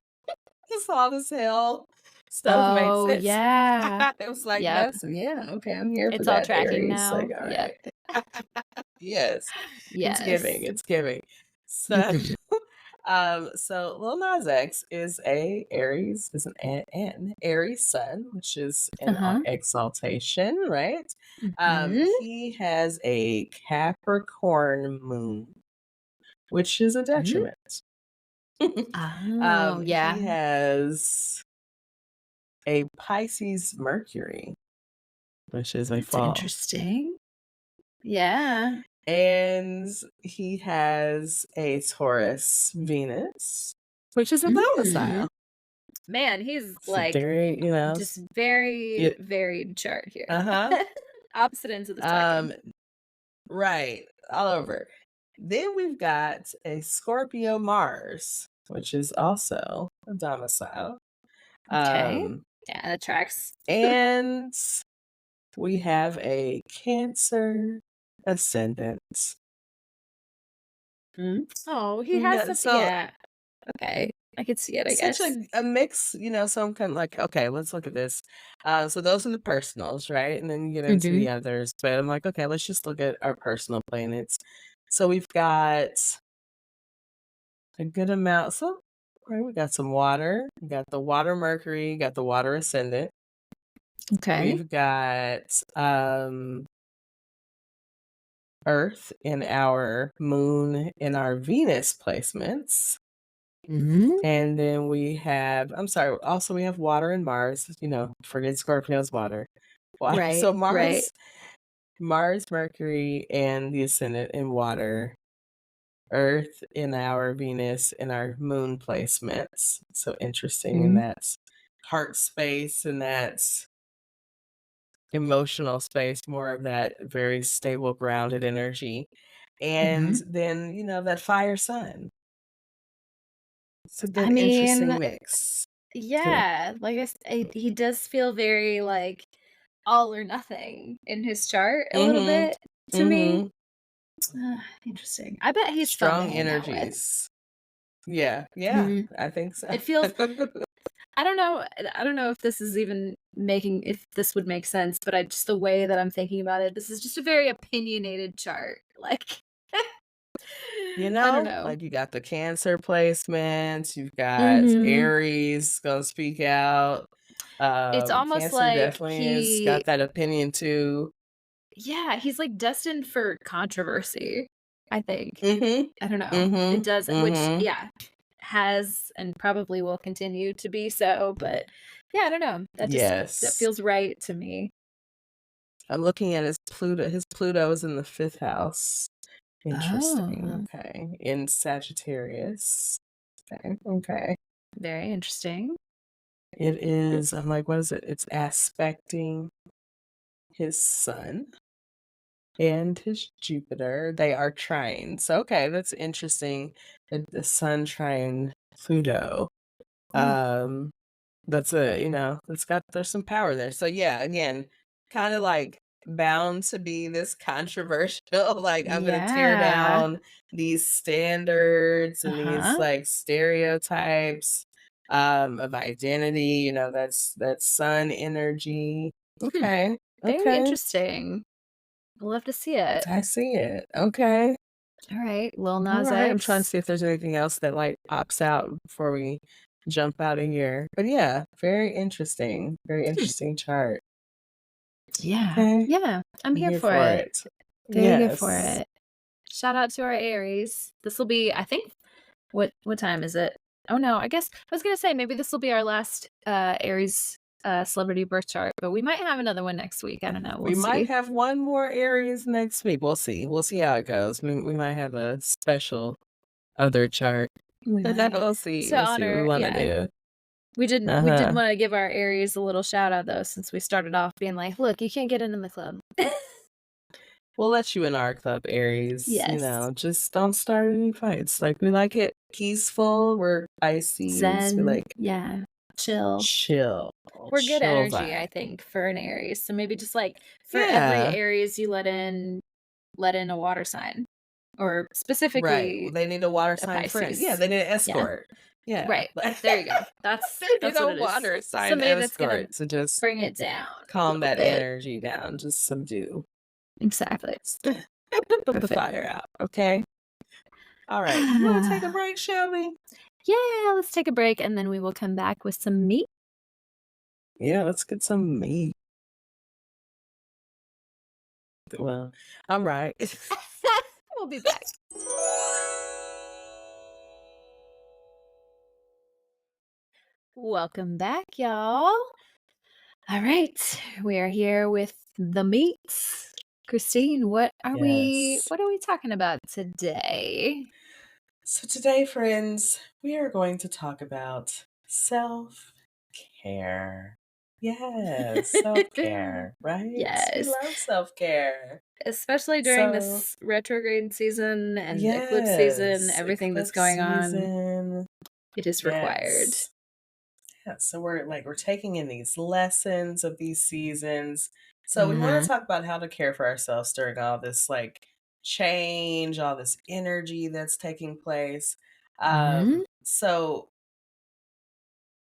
This all this hell stuff makes sense. Yeah. It was like, Yep. okay, I'm here for that. It's all tracking Aries. now. Like, all right. Yes. Yes. It's giving. So So Lil Nas X is a Aries, is an Aries sun, which is an exaltation, right? He has a Capricorn moon, which is a detriment. Oh, yeah. He has a Pisces Mercury, which is a That's fall. interesting. Yeah. And he has a Taurus Venus, which is a domicile. Man, he's So like very, just very varied chart here. Opposite ends of the spectrum. Right, all over. Then we've got a Scorpio Mars, which is also a domicile. Okay. Yeah, that tracks. And we have a Cancer ascendant. Oh, he has something. Yeah. Okay. I could see it, I guess. Such a mix, so I'm kind of like, okay, let's look at this. So those are the personals, right? And then you get into the others. But I'm like, okay, let's just look at our personal planets. So we've got a good amount. So right, we got some water. We got the water Mercury, got the water ascendant. Okay. We've got Earth in our moon in our Venus placements. And then we have, also we have water and Mars, forget Scorpio's water. Right. So Mars, Mercury, and the ascendant in water. Earth in our Venus in our moon placements. So interesting. And that's heart space and that's emotional space, more of that very stable, grounded energy. And then, that fire sun. It's a good, interesting mix. Yeah, like he does feel very like all or nothing in his chart a little bit to me. Interesting. I bet he's strong energies. Yeah, I think so. It feels. I don't know. I don't know if this is even if this would make sense, but just the way that I'm thinking about it, this is just a very opinionated chart. Like, I don't know. Like you got the Cancer placements, you've got Aries gonna speak out. It's almost Cancer like definitely has got that opinion too. Yeah, he's like destined for controversy, I think. I don't know. It does, which has and probably will continue to be so, but yeah, I don't know. That feels right to me. I'm looking at his Pluto. His Pluto is in the 5th house. Interesting. Okay. In Sagittarius. Okay. Very interesting. It is, I'm like, what is it? It's aspecting his sun and his Jupiter. They are trine. So, okay, that's interesting. The sun trine Pluto. That's there's some power there. So, yeah, again, kind of like bound to be this controversial, like I'm going to tear down these standards and these like stereotypes of identity, that's sun energy. Okay. Very interesting. I'd love to see it. I see it. Okay. All right. Lil Nas X. I'm trying to see if there's anything else that like pops out before we jump out of here. But yeah, very interesting. Very interesting chart. Yeah. Okay. Yeah. I'm here for it. Very good for it. Shout out to our Aries. This will be, I think, what time is it? Oh no, I guess I was gonna say maybe this will be our last Aries celebrity birth chart, but we might have another one next week. I don't know. We might have one more Aries next week. We'll see. We'll see how it goes. We might have a special other chart. We'll see. To honor, what we want to do. We did want to give our Aries a little shout out though, since we started off being like, look, you can't get into the club. We'll let you in our club, Aries. Yes. Just don't start any fights. Like, we like it peaceful. We're Pisces. Zen. We like chill. We're good energy, I think, for an Aries. So maybe just like for every Aries you let in a water sign. Or specifically, right. They need a water sign friend. Yeah, they need an escort. Yeah. Right. There you go. That's what it is. Water sign Somebody escort. that's gonna so just bring it down. Calm that energy down. Just subdue. Exactly. Put the fire out. Okay. All right. You want to take a break, shall we? Yeah, let's take a break and then we will come back with some meat. Yeah, let's get some meat. Well, I'm right. We'll be back. Welcome back, y'all. All right, we are here with the meats. Christine, what are we talking about today? So today, friends, we are going to talk about self-care. Yes, self-care, right? Yes. We love self-care. Especially during this retrograde season and eclipse season, everything that's going on. It is required. Yeah, so we're taking in these lessons of these seasons. So we want to talk about how to care for ourselves during all this change, all this energy that's taking place. So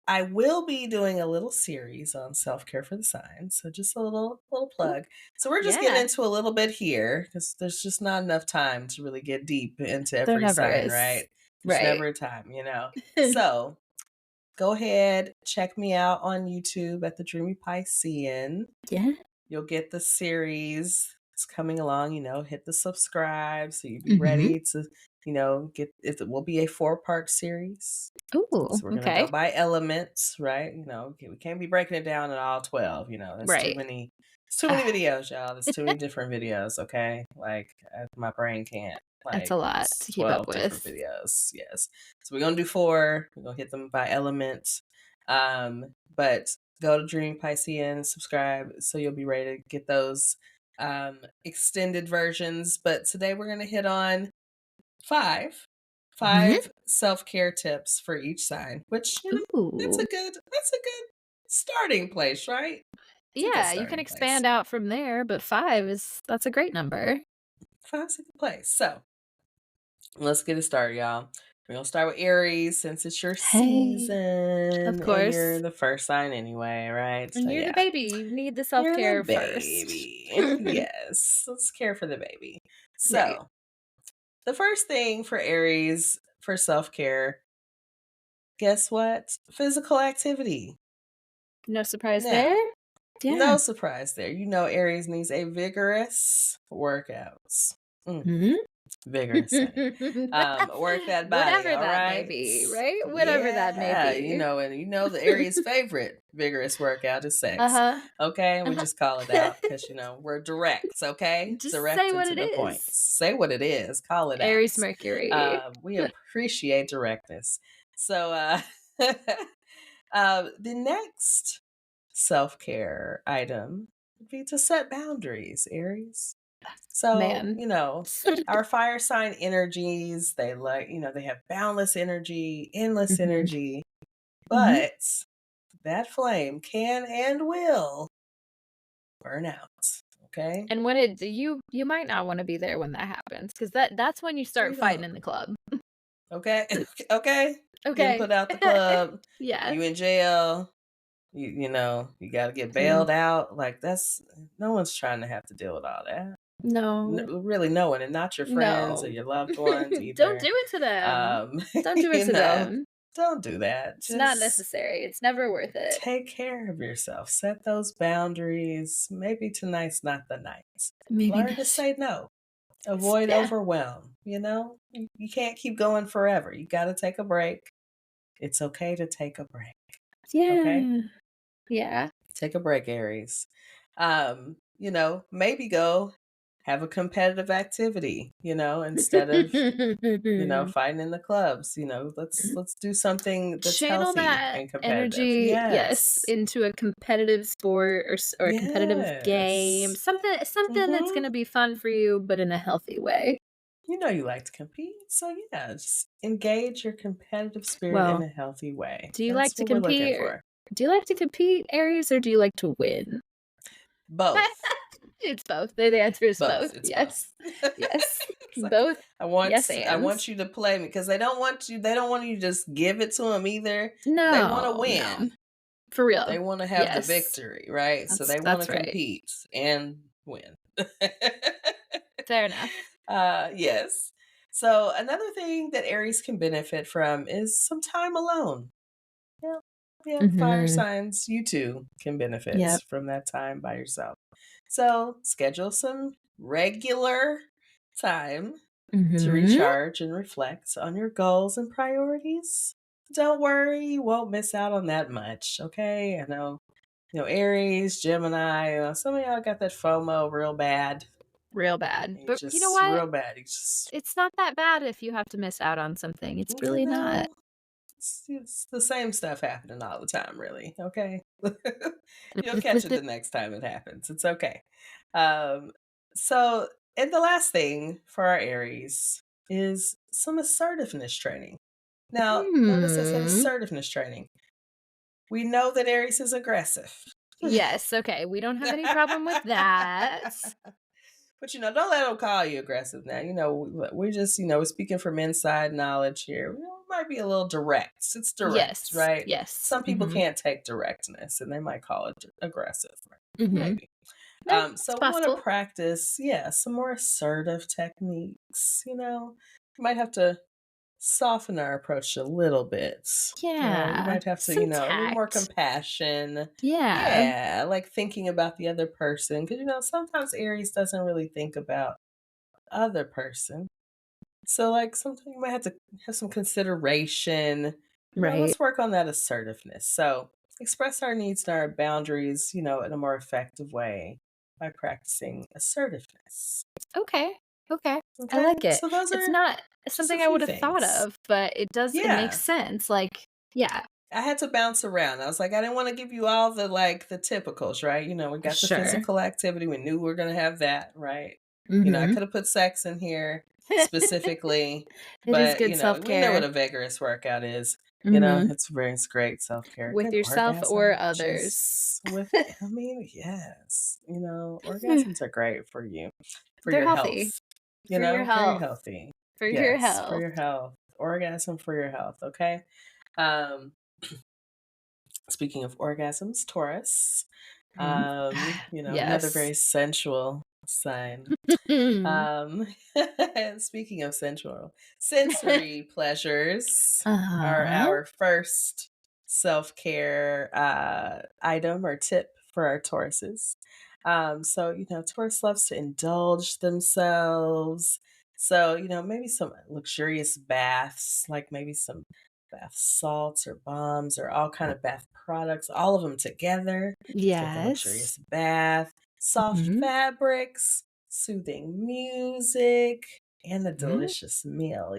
I will be doing a little series on self-care for the signs. So just a little plug. So we're just getting into a little bit here because there's just not enough time to really get deep into every sign, right? There's never a time, So go ahead, check me out on YouTube at the Dreamy Piscean. Yeah. You'll get the series. It's coming along, hit the subscribe so you'll be ready to, get it. Will be a 4-part series. Ooh, so we're gonna go by elements, right? We can't be breaking it down in all 12. That's too many. It's too many videos, y'all. There's too many different videos. Okay, my brain can't. That's a lot to keep up with. 12 different videos. Yes. So we're gonna do 4. We're gonna hit them by elements. But go to Dream Piscean, subscribe so you'll be ready to get those extended versions. But today we're gonna hit on 5 self-care tips for each sign, which that's a good starting place, right? Yeah, you can expand out from there, but 5 that's a great number. 5's a good place. So let's get it started, y'all. We're gonna start with Aries since it's your season. Of course. And you're the first sign anyway, right? And you're the baby. You need the self-care first. Yes. Let's care for the baby. So the first thing for Aries for self-care, guess what? Physical activity. No surprise there? Yeah. No surprise there. Aries needs a vigorous workouts. Vigorous. Work that body. Whatever that may be, right? Whatever that may be. And the Aries' favorite vigorous workout is sex. Okay, we just call it out because we're direct. Okay, just direct say what and to it the point. Say what it is. Call it Aries out. Mercury. We appreciate directness. So, the next self-care item would be to set boundaries, Aries. So, our fire sign energies, they they have boundless energy, endless energy, but that flame can and will burn out. Okay. And when you might not want to be there when that happens because that's when you start fighting in the club. Okay. Okay. Getting put out the club. Yeah. You in jail. You got to get bailed out. No one's trying to have to deal with all that. No. Really no one, and not your friends or your loved ones either. Don't do it to them. Don't do it to them. Don't do that. It's not necessary. It's never worth it. Take care of yourself. Set those boundaries. Maybe tonight's not the night. Learn to say no. Avoid overwhelm. You can't keep going forever. You got to take a break. It's okay to take a break. Yeah. Okay? Yeah. Take a break, Aries. Maybe go have a competitive activity, instead of, fighting in the clubs. Let's do something that's channel healthy that and competitive. Energy, yes, into a competitive sport or a competitive game. Something that's going to be fun for you, but in a healthy way. You like to compete, so just engage your competitive spirit in a healthy way. Do you like to compete? Do you like to compete, Aries, or do you like to win? Both. It's both. The answer is both. Yes. Both. Yes. Both. I want you to play me because they don't want you to just give it to them either. No. They want to win. No. For real. They want to have the victory, right? So they want to compete and win. Fair enough. Yes. So another thing that Aries can benefit from is some time alone. Yeah. Yeah. Fire Mm-hmm. signs, you too can benefit Yep. from that time by yourself. So schedule some regular time to Mm-hmm. recharge and reflect on your goals and priorities. Don't worry, you won't miss out on that much. Okay. I know, Aries, Gemini, some of y'all got that FOMO real bad. Real bad. You But you know just what? real bad. You just, It's not that bad if you have to miss out on something. It's really not. it's the same stuff happening all the time, really. Okay. You'll catch it the next time it happens. It's okay. Um, so, and the last thing for our Aries is some assertiveness training. Now, notice I said assertiveness training. We know that Aries is aggressive. Yes, okay. We don't have any problem with that. But don't let them call you aggressive now. We're just, we're speaking from inside knowledge here. It might be a little direct. It's direct, Yes. right? Yes. Some people can't take directness and they might call it aggressive. Mm-hmm. Maybe. No, So we possible. want to practice, some more assertive techniques. You might have to soften our approach a little bit. Yeah. You might have to, Some a little more tact. compassion. Yeah. Yeah, like thinking about the other person. Because, sometimes Aries doesn't really think about the other person. So, like, sometimes you might have to have some consideration. Right. Let's work on that assertiveness. So, express our needs and our boundaries, in a more effective way by practicing assertiveness. Okay. I Okay. like it. So, those It's are not just a something I few would have thought things. of, but it makes Yeah. sense. Like, yeah. I had to bounce around. I was like, I didn't want to give you all the the typicals, right? We got the Sure. physical activity. We knew we were going to have that, right? I Mm-hmm. could have put sex in here specifically, It is but good we know self-care. what a vigorous workout is. Mm-hmm. It's great self-care. With Good yourself or orgasm. others. Just with, yes, orgasms are great for you, for They're your healthy. health. For your Very health. healthy. For your Yes, for health. your health. Orgasm for your health. Okay. Um, Speaking of orgasms, Taurus, another Yes. very sensual sign. Speaking of sensory pleasures are Uh-huh. our first self-care item or tip for our Tauruses. So, Taurus loves to indulge themselves. So, maybe some luxurious baths, like maybe some bath salts or balms or all kind of bath products, all of them together to get the Yes. luxurious bath, soft Mhm. fabrics, soothing music, and a Mhm. delicious meal,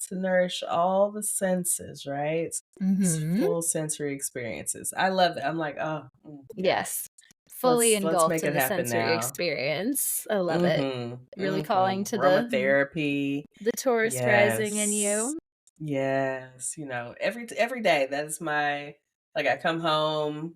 to nourish all the senses, right? It's Mhm. full sensory experiences. I love it. I'm like, oh, yes. Yes. Fully Let's engulfed make in it the happen sensory now. experience. I love it. Mm-hmm. Really calling Mm-hmm. to Aromatherapy. the Taurus rising in Yes. you. Yes. Every day that is my, like, I come home,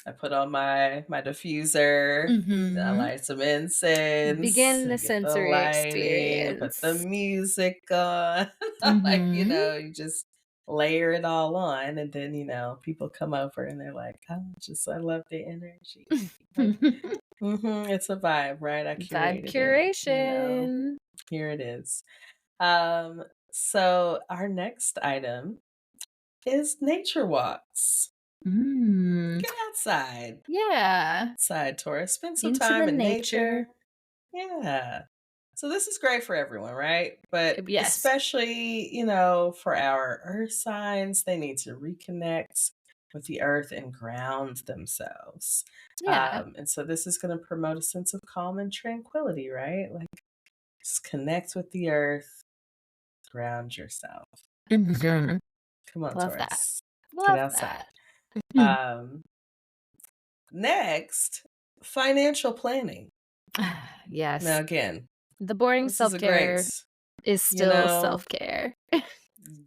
I put on my diffuser, then I Mhm. light some incense, Begin I the get the sensory lighting, I put the experience. music on. Like, Mhm. you just layer it all on and then, people come over and they're like, oh, I love the energy. Like, it's a vibe, right? I Vibe curated it, curation. here it is. So our next item is nature walks. Mm. Get outside. Yeah. Outside, Taurus. Spend some Into time the in nature. nature. Yeah. So this is great for everyone, right? But Yes. especially, for our earth signs, they need to reconnect with the earth and ground themselves. Yeah. And so this is going to promote a sense of calm and tranquility, right? Like, just connect with the earth, ground yourself. Mhm. Come on, Love that. Taurus. Get Love outside. that. Mhm. Next, financial planning. Now, Yes. again, The boring this is a great, self-care is you still know, self-care.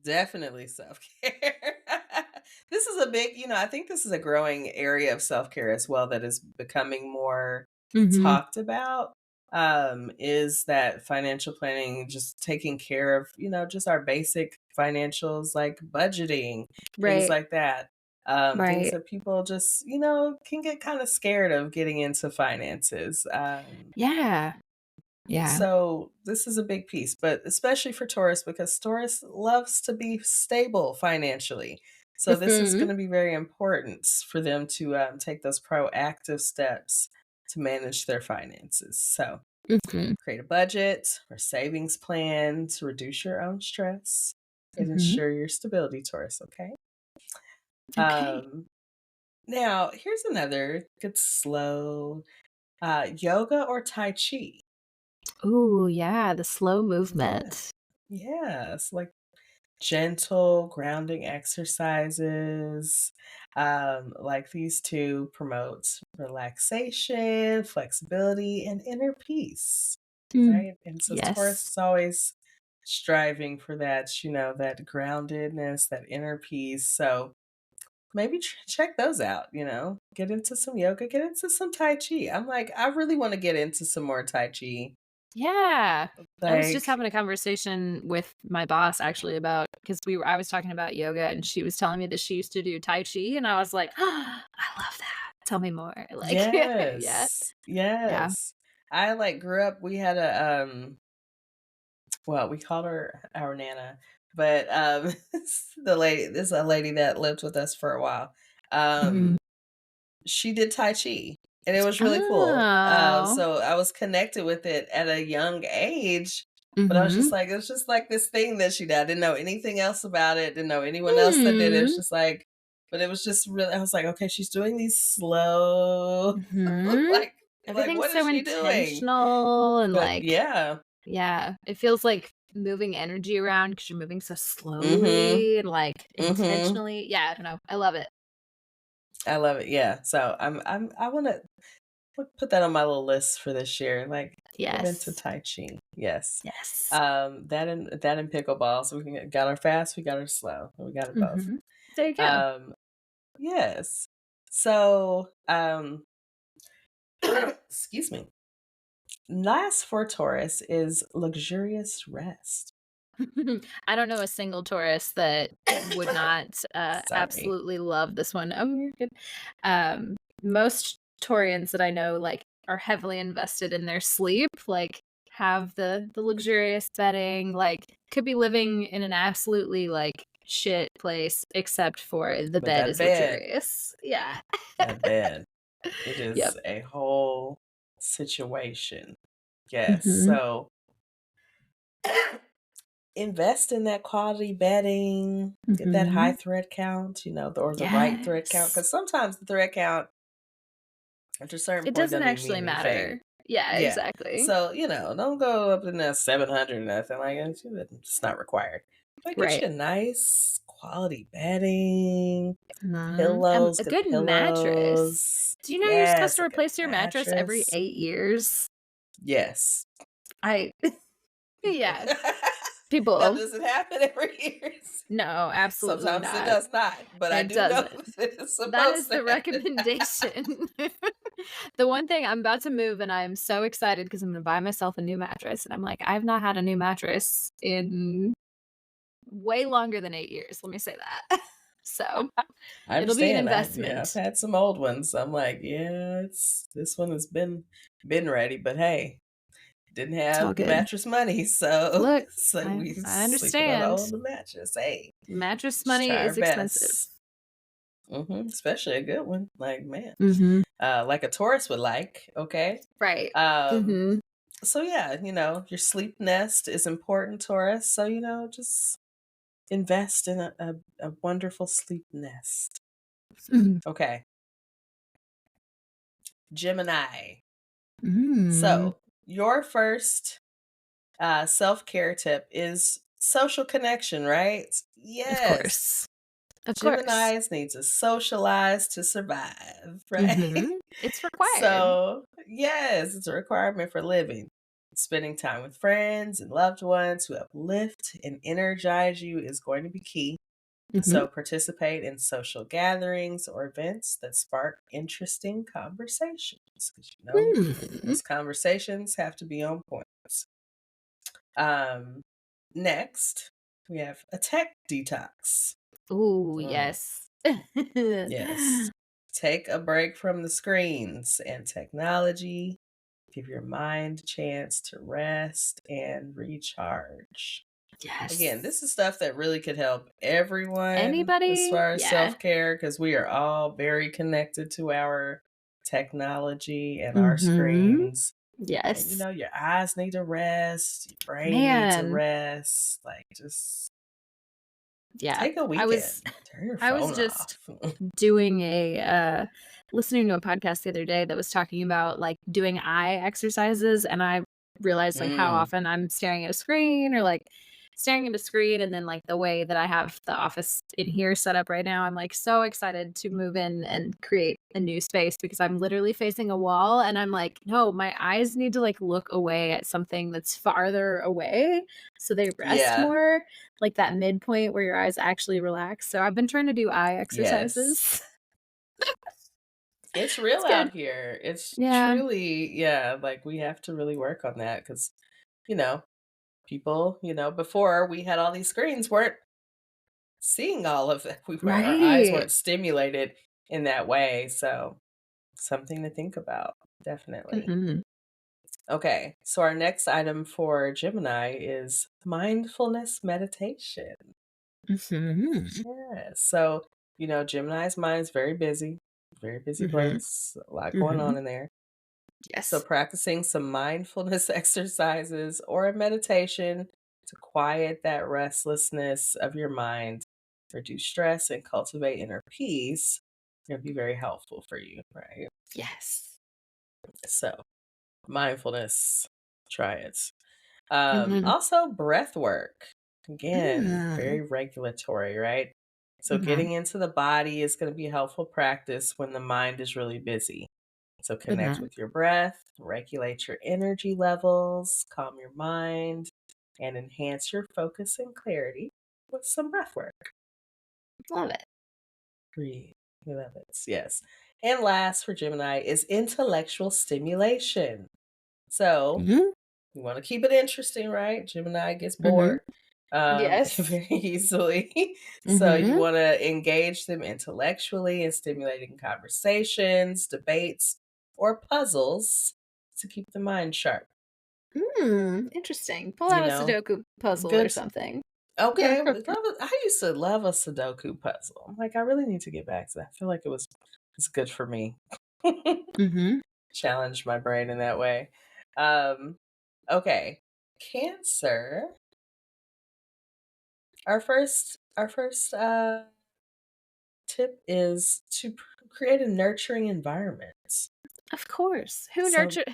definitely self care. This is a big, I think this is a growing area of self care as well that is becoming more Mhm. talked about. Is that financial planning, just taking care of, just our basic financials like budgeting, things Right. like that. Things Right. that people just, can get kind of scared of getting into finances. Yeah. So this is a big piece, but especially for Taurus, because Taurus loves to be stable financially. So this is going to be very important for them to take those proactive steps to manage their finances. So create a budget or savings plan to reduce your own stress and ensure your stability, Taurus. Okay. Now here's another good slow yoga or Tai Chi. Ooh, yeah, the slow movement. Yes, like gentle grounding exercises. Like these two promote relaxation, flexibility, and inner peace. Right. And so Taurus Yes. is always striving for that, that groundedness, that inner peace. So maybe check those out, get into some yoga, get into some Tai Chi. I'm like, I really want to get into some more Tai Chi. Yeah. I was just Like, having a conversation with my boss actually about because I was talking about yoga and she was telling me that she used to do Tai Chi and I was like, I love that. Tell me more. Like, yeah. yes. I grew up, we had well, we called her our Nana, but this is a lady that lived with us for a while. Mhm. She did Tai Chi and it was really cool. Oh. So I was connected with it at a young age, but I was just Mhm. like, it's just like this thing that she did. I didn't know anything else about it, didn't know anyone else that did it. It was Mm. just like, but it was just really, I was like, okay, she's doing these slow, Mhm. like, Everything's what is so she doing? intentional and But yeah. yeah, it feels like moving energy around because you're moving so Mm-hmm. slowly and Mm-hmm. intentionally. Yeah, I don't know. I love it. I love it. Yeah. So I want to put that on my little list for this year. Like, get into Yes. Tai Chi. Yes. Yes. That and pickleball. So got our fast, we got our slow. We got it both. Mhm. There you go. Um, yes. So, excuse me. Last for Taurus is luxurious rest. I don't know a single tourist that would not Sorry. absolutely love this one. Oh, you're good. Most Taurians that I know are heavily invested in their sleep, have the luxurious bedding, could be living in an absolutely shit place except for the But bed that is bed, luxurious. Yeah. that bed, it Yep. is a whole situation. Yes. Mhm. So invest in that quality bedding, get that high Mhm. thread count, or the right thread count. Yes. Because sometimes the thread count after a certain It point doesn't doesn't even actually mean anything. matter. Yeah, Yeah. exactly. So, don't go up in that 700 or nothing like that. It's not required. But get Right. you a nice quality bedding, Mhm. pillows, A good good mattress. pillows. Do you know you're supposed Yes, to a good replace your mattress every mattress. 8 years? Yes. I yeah, Now, people does it happen every year? no, absolutely Sometimes it not. does not, but I It do know doesn't. that it's That supposed is to the happen. recommendation. The one thing I'm about to move and I'm so excited because I'm gonna buy myself a new mattress, and I'm like, I've not had a new mattress in way longer than 8 years, let me say that. So, I it'll be an understand. I've investment. had some old ones. I'm like, yeah, this one has been ready, but hey, didn't It's all have good. mattress money, so Look, we I sleeping on an understand. old mattress. Hey, Mattress let's money try our is expensive. best. Especially a good one, like man, Mhm. like a Taurus would like. Okay, Right. um, Mhm. so yeah, your sleep nest is important, Taurus. So just invest in a wonderful sleep nest. Mhm. Okay, Gemini. Mm. So your first self-care tip is social connection, right? Of Yes. course. Of course. Geminis need to socialize to survive, right? Mhm. It's required. So, yes, it's a requirement for living. Spending time with friends and loved ones who uplift and energize you is going to be key. Mhm. So, participate in social gatherings or events that spark interesting conversations because Mm. those conversations have to be on point. Um, Next, we have a tech detox. Ooh, Mm, yes. yes. Take a break from the screens and technology. Give your mind a chance to rest and recharge. Yes. Again, this is stuff that really could help everyone as Anybody? far as Yeah. self-care, because we are all very connected to our technology and our screens. And, Yes. you know, your eyes need to rest, your brain needs to rest. Like, just take a weekend. Turn your phone I was just doing listening to a podcast the other day that was talking about like doing eye exercises, and I realized like how often I'm staring at a screen or like staring at a screen, and then like the way that I have the office in here set up right now, I'm like so excited to move in and create a new space because I'm literally facing a wall and I'm like, no, my eyes need to like look away at something that's farther away so they rest more, like that midpoint where your eyes actually relax. So I've been trying to do eye exercises. It's real out here. It's truly, like we have to really work on that because, you know, people, you know, before we had all these screens weren't seeing all of that. Our eyes weren't stimulated in that way. So something to think about, definitely. Okay, so our next item for Gemini is mindfulness meditation. Yeah, so, you know, Gemini's mind is very busy place, a lot going on in there. Yes. So practicing some mindfulness exercises or a meditation to quiet that restlessness of your mind, reduce stress, and cultivate inner peace can be very helpful for you, right? Yes. So mindfulness, try it. Also breath work. Again, very regulatory, right? So getting into the body is going to be a helpful practice when the mind is really busy. So connect with your breath, regulate your energy levels, calm your mind, and enhance your focus and clarity with some breath work. Love it. Breathe. We love it. Yes. And last for Gemini is intellectual stimulation. So you want to keep it interesting, right? Gemini gets bored very easily. So you want to engage them intellectually in stimulating conversations, debates, or puzzles to keep the mind sharp. Interesting. Pull out a Sudoku puzzle or something. Okay. I used to love a Sudoku puzzle. I'm like, I really need to get back to that. I feel like it's good for me. Challenge my brain in that way. Okay. Cancer. Our first tip is to create a nurturing environment. Of course. Who nurtures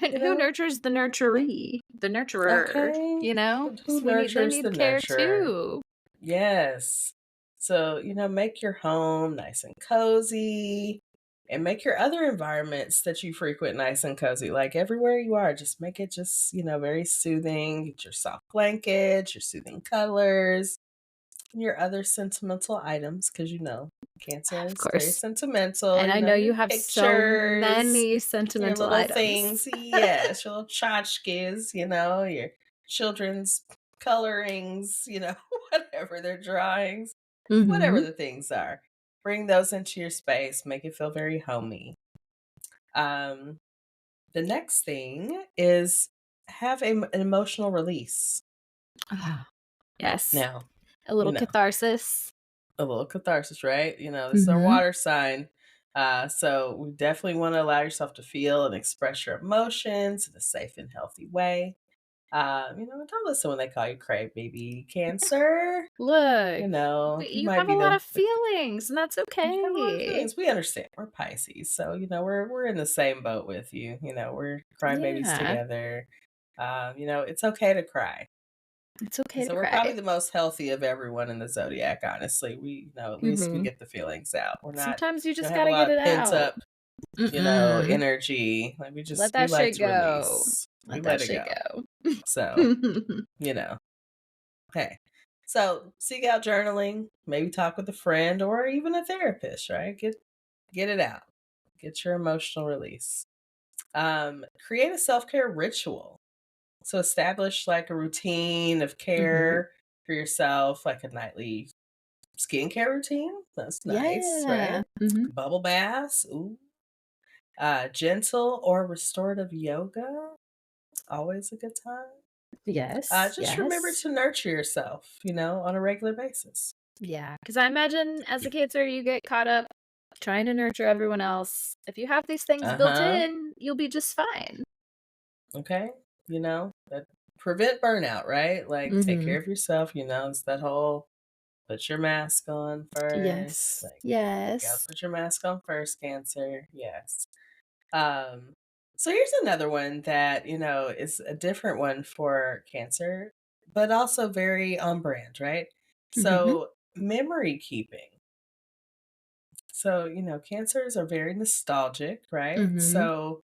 the nurturee? The nurturer. Okay. You know? Who nurtures the care nurturer? too. Yes. So, you know, make your home nice and cozy and make your other environments that you frequent nice and cozy. Like everywhere you are, just make it just, you know, very soothing. Get your soft blankets, your soothing colors, and your other sentimental items, because you know, Cancer is very sentimental. And I know you have so many your sentimental little items. things. Yes, your little tchotchkes, you know, your children's colorings, you know, whatever their drawings, whatever the things are. Bring those into your space, make it feel very homey. The next thing is have an emotional release. Yes. Now, a little catharsis. A little catharsis, right? You know, this is our water sign. So we definitely want to allow yourself to feel and express your emotions in a safe and healthy way. You know, don't listen when they call you crybaby, Cancer. Look, you know, you have a lot of feelings, and that's okay. You have a lot of feelings. We understand. We're Pisces, so you know we're in the same boat with you. You know, we're crybabies together. You know, it's okay to cry. It's okay. So we're probably the most healthy of everyone in the zodiac. Honestly, we you know at least we get the feelings out. We're not. Sometimes you just gotta get it pent out. up, you know, energy. Like we just let that we like shit to go. release. Let we that let shit it go. So you know. Okay. So seek out journaling. Maybe talk with a friend or even a therapist. Right. Get it out. Get your emotional release. Create a self-care ritual. So establish like a routine of care for yourself, like a nightly skincare routine. That's nice, right? Bubble baths. Ooh. Gentle or restorative yoga. Always a good time. Yes. Just remember to nurture yourself, on a regular basis. Yeah, because I imagine as a Cancer, you get caught up trying to nurture everyone else. If you have these things built in, you'll be just fine. Okay. That prevent burnout, right? Like take care of yourself, it's that whole put your mask on first. Yes. Like you gotta put your mask on first, Cancer. Yes. So here's another one that, is a different one for Cancer, but also very on brand, right? So memory keeping. So, Cancers are very nostalgic, right? So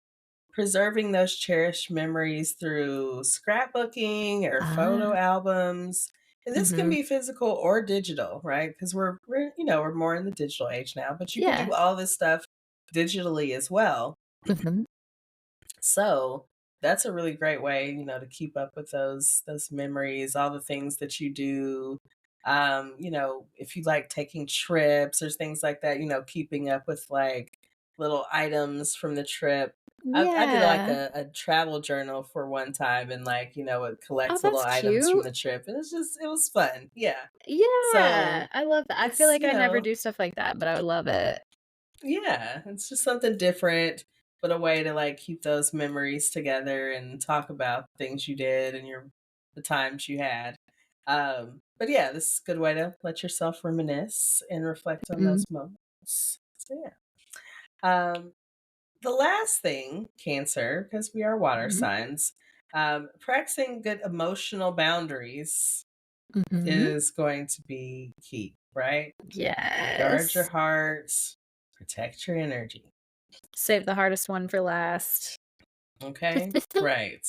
preserving those cherished memories through scrapbooking or photo albums. And this can be physical or digital, right? Because we're more in the digital age now, but you can do all this stuff digitally as well. So that's a really great way, to keep up with those memories, all the things that you do. If you like taking trips or things like that, keeping up with like little items from the trip. I did like a travel journal for one time, and like, it collects little items from the trip. And it was fun. Yeah. So I love that. I feel like I never do stuff like that, but I would love it. yeah, it's just something different, but a way to like keep those memories together and talk about things you did and the times you had. But yeah, this is a good way to let yourself reminisce and reflect on those moments. So yeah. The last thing, Cancer, because we are water signs, practicing good emotional boundaries is going to be key, right? Guard your Yes. heart, protect your energy. Save the hardest one for last. Okay, right.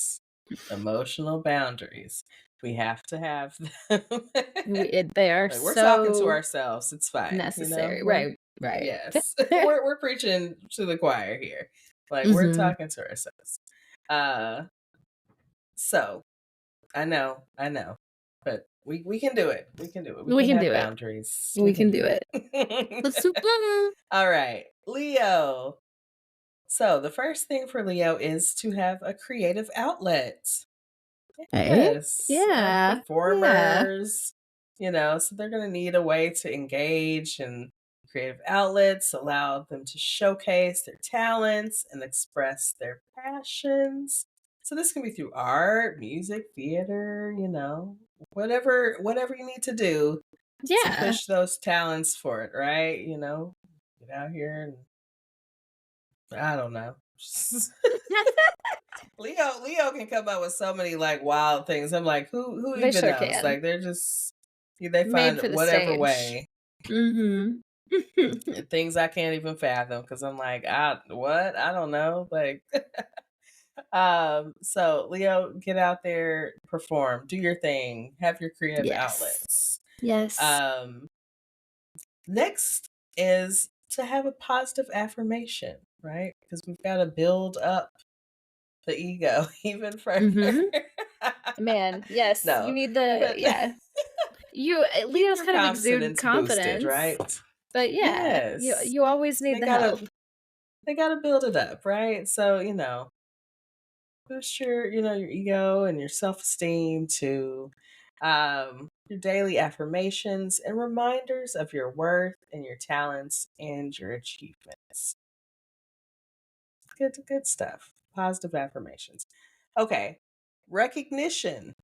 Emotional boundaries. We have to have them. They are Like, we're talking to so ourselves. It's fine. necessary. We're- Right. Yes. we're preaching to the choir here. Like, we're talking to ourselves. So I know. But we can do it. We can do it. We can have do it. boundaries. We can do it. Let's do it. All right. Leo. So the first thing for Leo is to have a creative outlet. Yes. Yeah. Performers, so they're going to need a way to engage in creative outlets, allow them to showcase their talents and express their passions. So this can be through art, music, theater, whatever you need to do to push those talents for it, right? Get out here and I don't know. Leo can come up with so many like wild things. I'm like, who They even sure knows? can. Like they Made find for the whatever stage. way. Things I can't even fathom because I'm like, what? I don't know. Like so Leo, get out there, perform, do your thing, have your creative outlets. Yes. Next is to have a positive affirmation, right? Because we've got to build up the ego even further. Man, yes. No, you need the Leo's kind of exude confidence, boosted, right? But yeah, Yes. you always need the help. They gotta build it up, right? So, boost your ego and your self-esteem to your daily affirmations and reminders of your worth and your talents and your achievements. Good stuff. Positive affirmations. Okay. Recognition.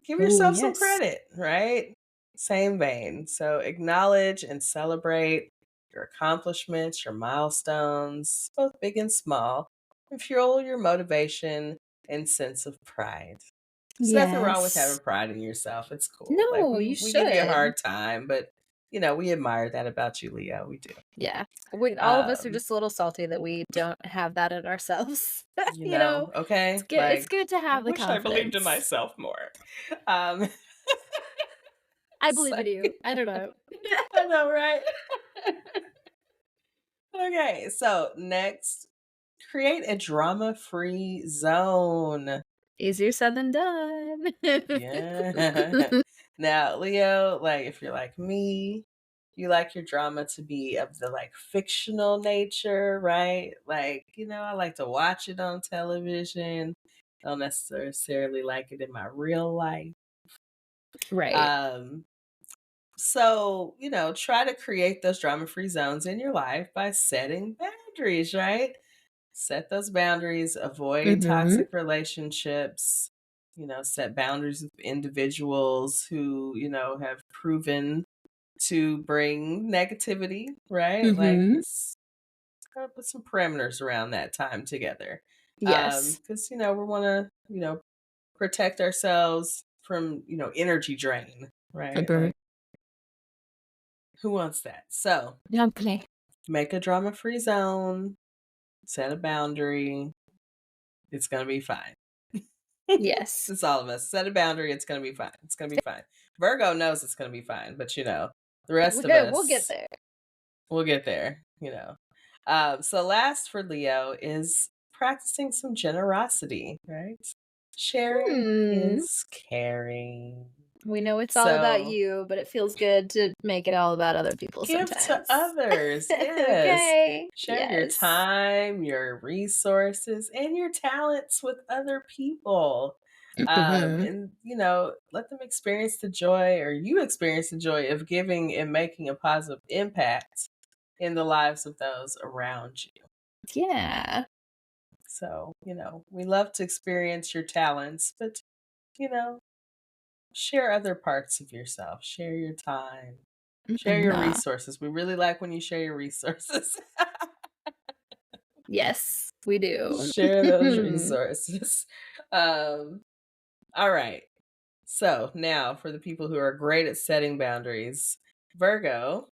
Give yourself some credit, right? Same vein. So acknowledge and celebrate your accomplishments, your milestones, both big and small, and fuel your motivation and sense of pride. There's nothing wrong with having pride in yourself. It's cool. No, like you we give you a should. hard time, but we admire that about you, Leo. We do. Yeah. All of us are just a little salty that we don't have that in ourselves. Okay. It's good to have the wish confidence. I believed in myself more. I believe in you. I don't know. I know, right? Okay, so next, create a drama-free zone. Easier said than done. Yeah. Now, Leo, like if you're like me, you like your drama to be of the like fictional nature, right? Like, I like to watch it on television. I don't necessarily like it in my real life. Right. So, try to create those drama-free zones in your life by setting boundaries, right? Set those boundaries, avoid toxic relationships, set boundaries with individuals who, have proven to bring negativity, right? Like, just gotta put some parameters around that time together. Yes. Because, we want to, protect ourselves from, energy drain, right? Like, who wants that? So, make a drama-free zone, set a boundary. It's going to be fine. Yes. It's all of us. Set a boundary. It's going to be fine. It's going to be fine. Virgo knows it's going to be fine, but the rest of us, we'll get there. We'll get there, So last for Leo is practicing some generosity, right? Sharing is caring. We know it's all about you, but it feels good to make it all about other people give sometimes. to others. Yes. Okay. Share your time, your resources, and your talents with other people. And let them experience the joy, or you experience the joy of giving and making a positive impact in the lives of those around you. Yeah. So, we love to experience your talents, but, share other parts of yourself. Share your time. Share your resources. We really like when you share your resources. Yes, we do. Share those resources. All right. So now for the people who are great at setting boundaries, Virgo,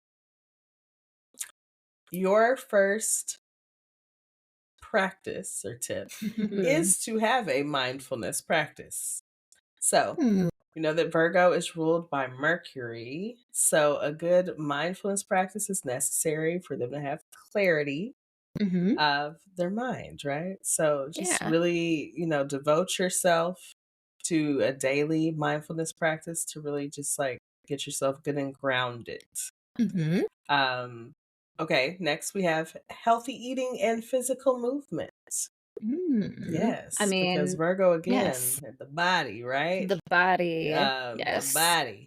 your first practice or tip is to have a mindfulness practice. So, we know that Virgo is ruled by Mercury. So, a good mindfulness practice is necessary for them to have clarity of their mind, right? So, just really, devote yourself to a daily mindfulness practice to really just like get yourself good and grounded. Okay, next we have healthy eating and physical movement. Yes, because Virgo again, the body, right? The body. The body.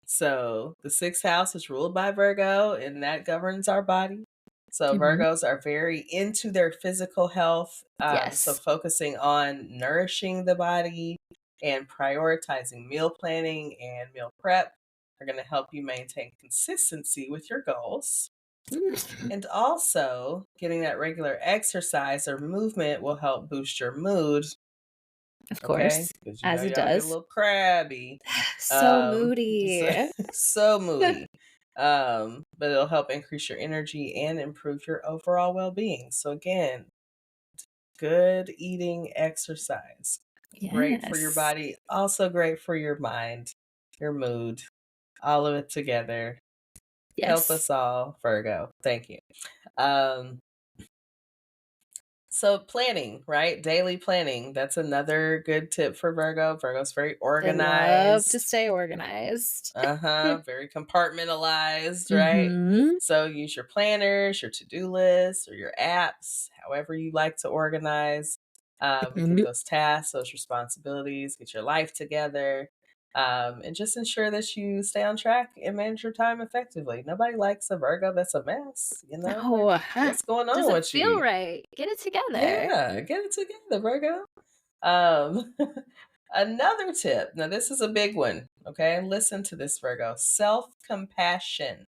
So the 6th house is ruled by Virgo, and that governs our body. So Virgos are very into their physical health. So focusing on nourishing the body and prioritizing meal planning and meal prep are going to help you maintain consistency with your goals. And also, getting that regular exercise or movement will help boost your mood. Of course, because as it y'all get does. a little crabby. So moody. So moody. But it'll help increase your energy and improve your overall well-being. So again, good eating, exercise. Great for your body, also great for your mind, your mood, all of it together. Help us all, Virgo. Thank you. So planning, right? Daily planning. That's another good tip for Virgo. Virgo's very organized. They love to stay organized. Very compartmentalized, right? So use your planners, your to-do lists, or your apps, however you like to organize. Get those tasks, those responsibilities, get your life together. And just ensure that you stay on track and manage your time effectively. Nobody likes a Virgo that's a mess, No, what's going on doesn't with feel you? right. Get it together. Yeah, get it together, Virgo. Another tip. Now, this is a big one. Okay, listen to this, Virgo. Self-compassion.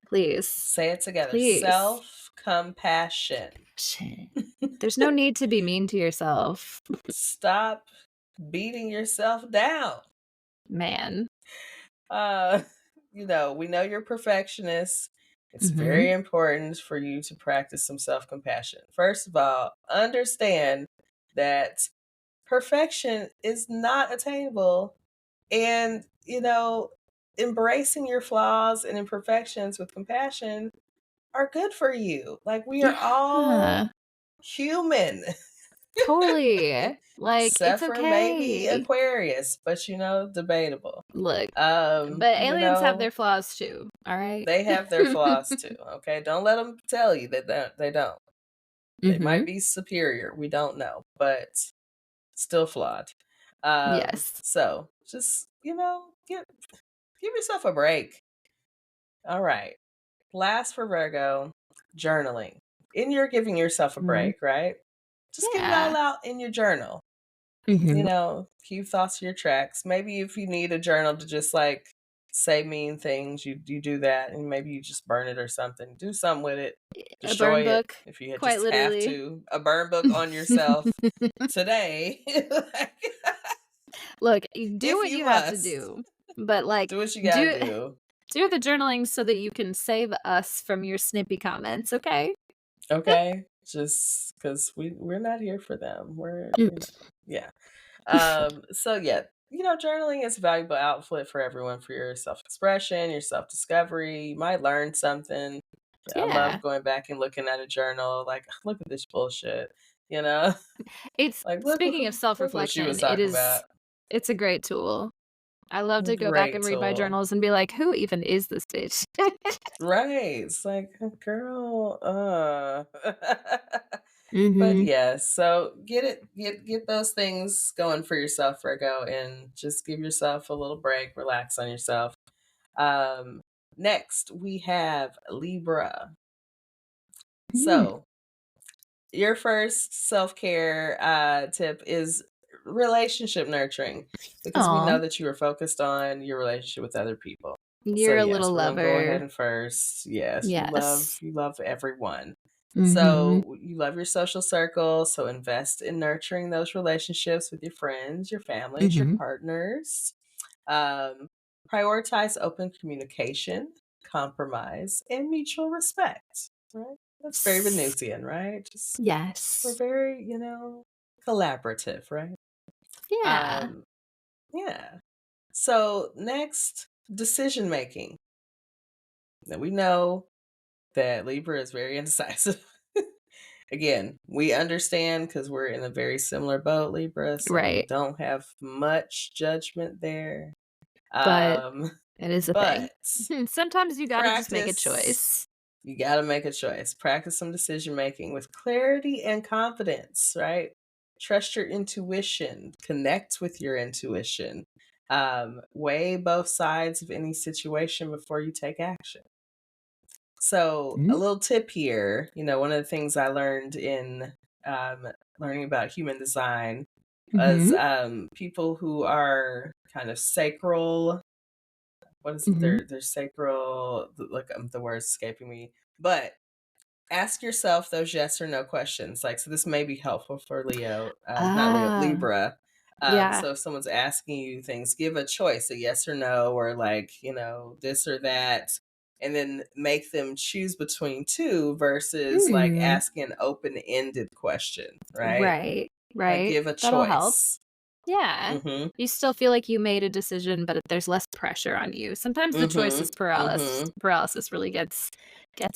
Please say it together. Please. Self-compassion. There's no need to be mean to yourself. Stop beating yourself down. Man. We know you're perfectionist. It's very important for you to practice some self-compassion. First of all, understand that perfection is not attainable. And, embracing your flaws and imperfections with compassion are good for you. Like, we are all human. Totally. Like, Except it's for okay. maybe Aquarius, but debatable. Look, but aliens have their flaws too. All right. They have their flaws too. Okay. Don't let them tell you that they don't. They might be superior. We don't know. But still flawed. Yes. So just, give yourself a break. All right. Last for Virgo, journaling. And you're giving yourself a break, right? Just get it all Yeah. out in your journal. Keep thoughts to your tracks. Maybe if you need a journal to just like say mean things, you do that, and maybe you just burn it or something. Do something with it. A burn Destroy it book, if you quite just have literally. to. A burn book on yourself today. Look, do If what you you have to must. do, but like Do what you gotta do. do the journaling so that you can save us from your snippy comments, okay? Okay, just because we're not here for them. We're yeah. So yeah, journaling is a valuable outlet for everyone for your self-expression, your self-discovery. You might learn something. I Yeah. love going back and looking at a journal, like, look at this bullshit, It's like speaking of look what she was self-reflection, talking about. it's a great tool. I love to go back Great and read my tool. journals and be like, who even is this bitch? Right. It's like, girl, But Mm-hmm. yeah, so get those things going for yourself, Virgo, and just give yourself a little break, relax on yourself. Next we have Libra. So your first self-care tip is relationship nurturing, because we know that you are focused on your relationship with other people. So You're a yes, little we're gonna go ahead lover. and first, yes, Yes. you love everyone. Mm-hmm. So you love your social circle, so invest in nurturing those relationships with your friends, your families, your Mm-hmm. partners. Um, Prioritize open communication, compromise, and mutual respect. Right? That's very Venusian, right? Just we're Yes. very, collaborative, right? Yeah. Um, yeah. So next, decision making. Now we know that Libra is very indecisive. Again, we understand because we're in a very similar boat, Libra, so we Right. don't have much judgment there. But it is a thing. But Sometimes you gotta just make a practice. choice. You got to make a choice. Practice some decision making with clarity and confidence, right? Trust your intuition, connect with your intuition. Weigh both sides of any situation before you take action. So, a little tip here, one of the things I learned in learning about human design was people who are kind of sacral. What is it? They're sacral. Like, the word's escaping me. But ask yourself those yes or no questions. Like, so this may be helpful for Leo, not Leo, Libra. Yeah. So if someone's asking you things, give a choice, a yes or no, or like, this or that, and then make them choose between two versus like asking an open-ended question, right? Right. Like, Right. give a That'll help. choice. Yeah. Mm-hmm. You still feel like you made a decision, but there's less pressure on you. Sometimes the choices paralysis really gets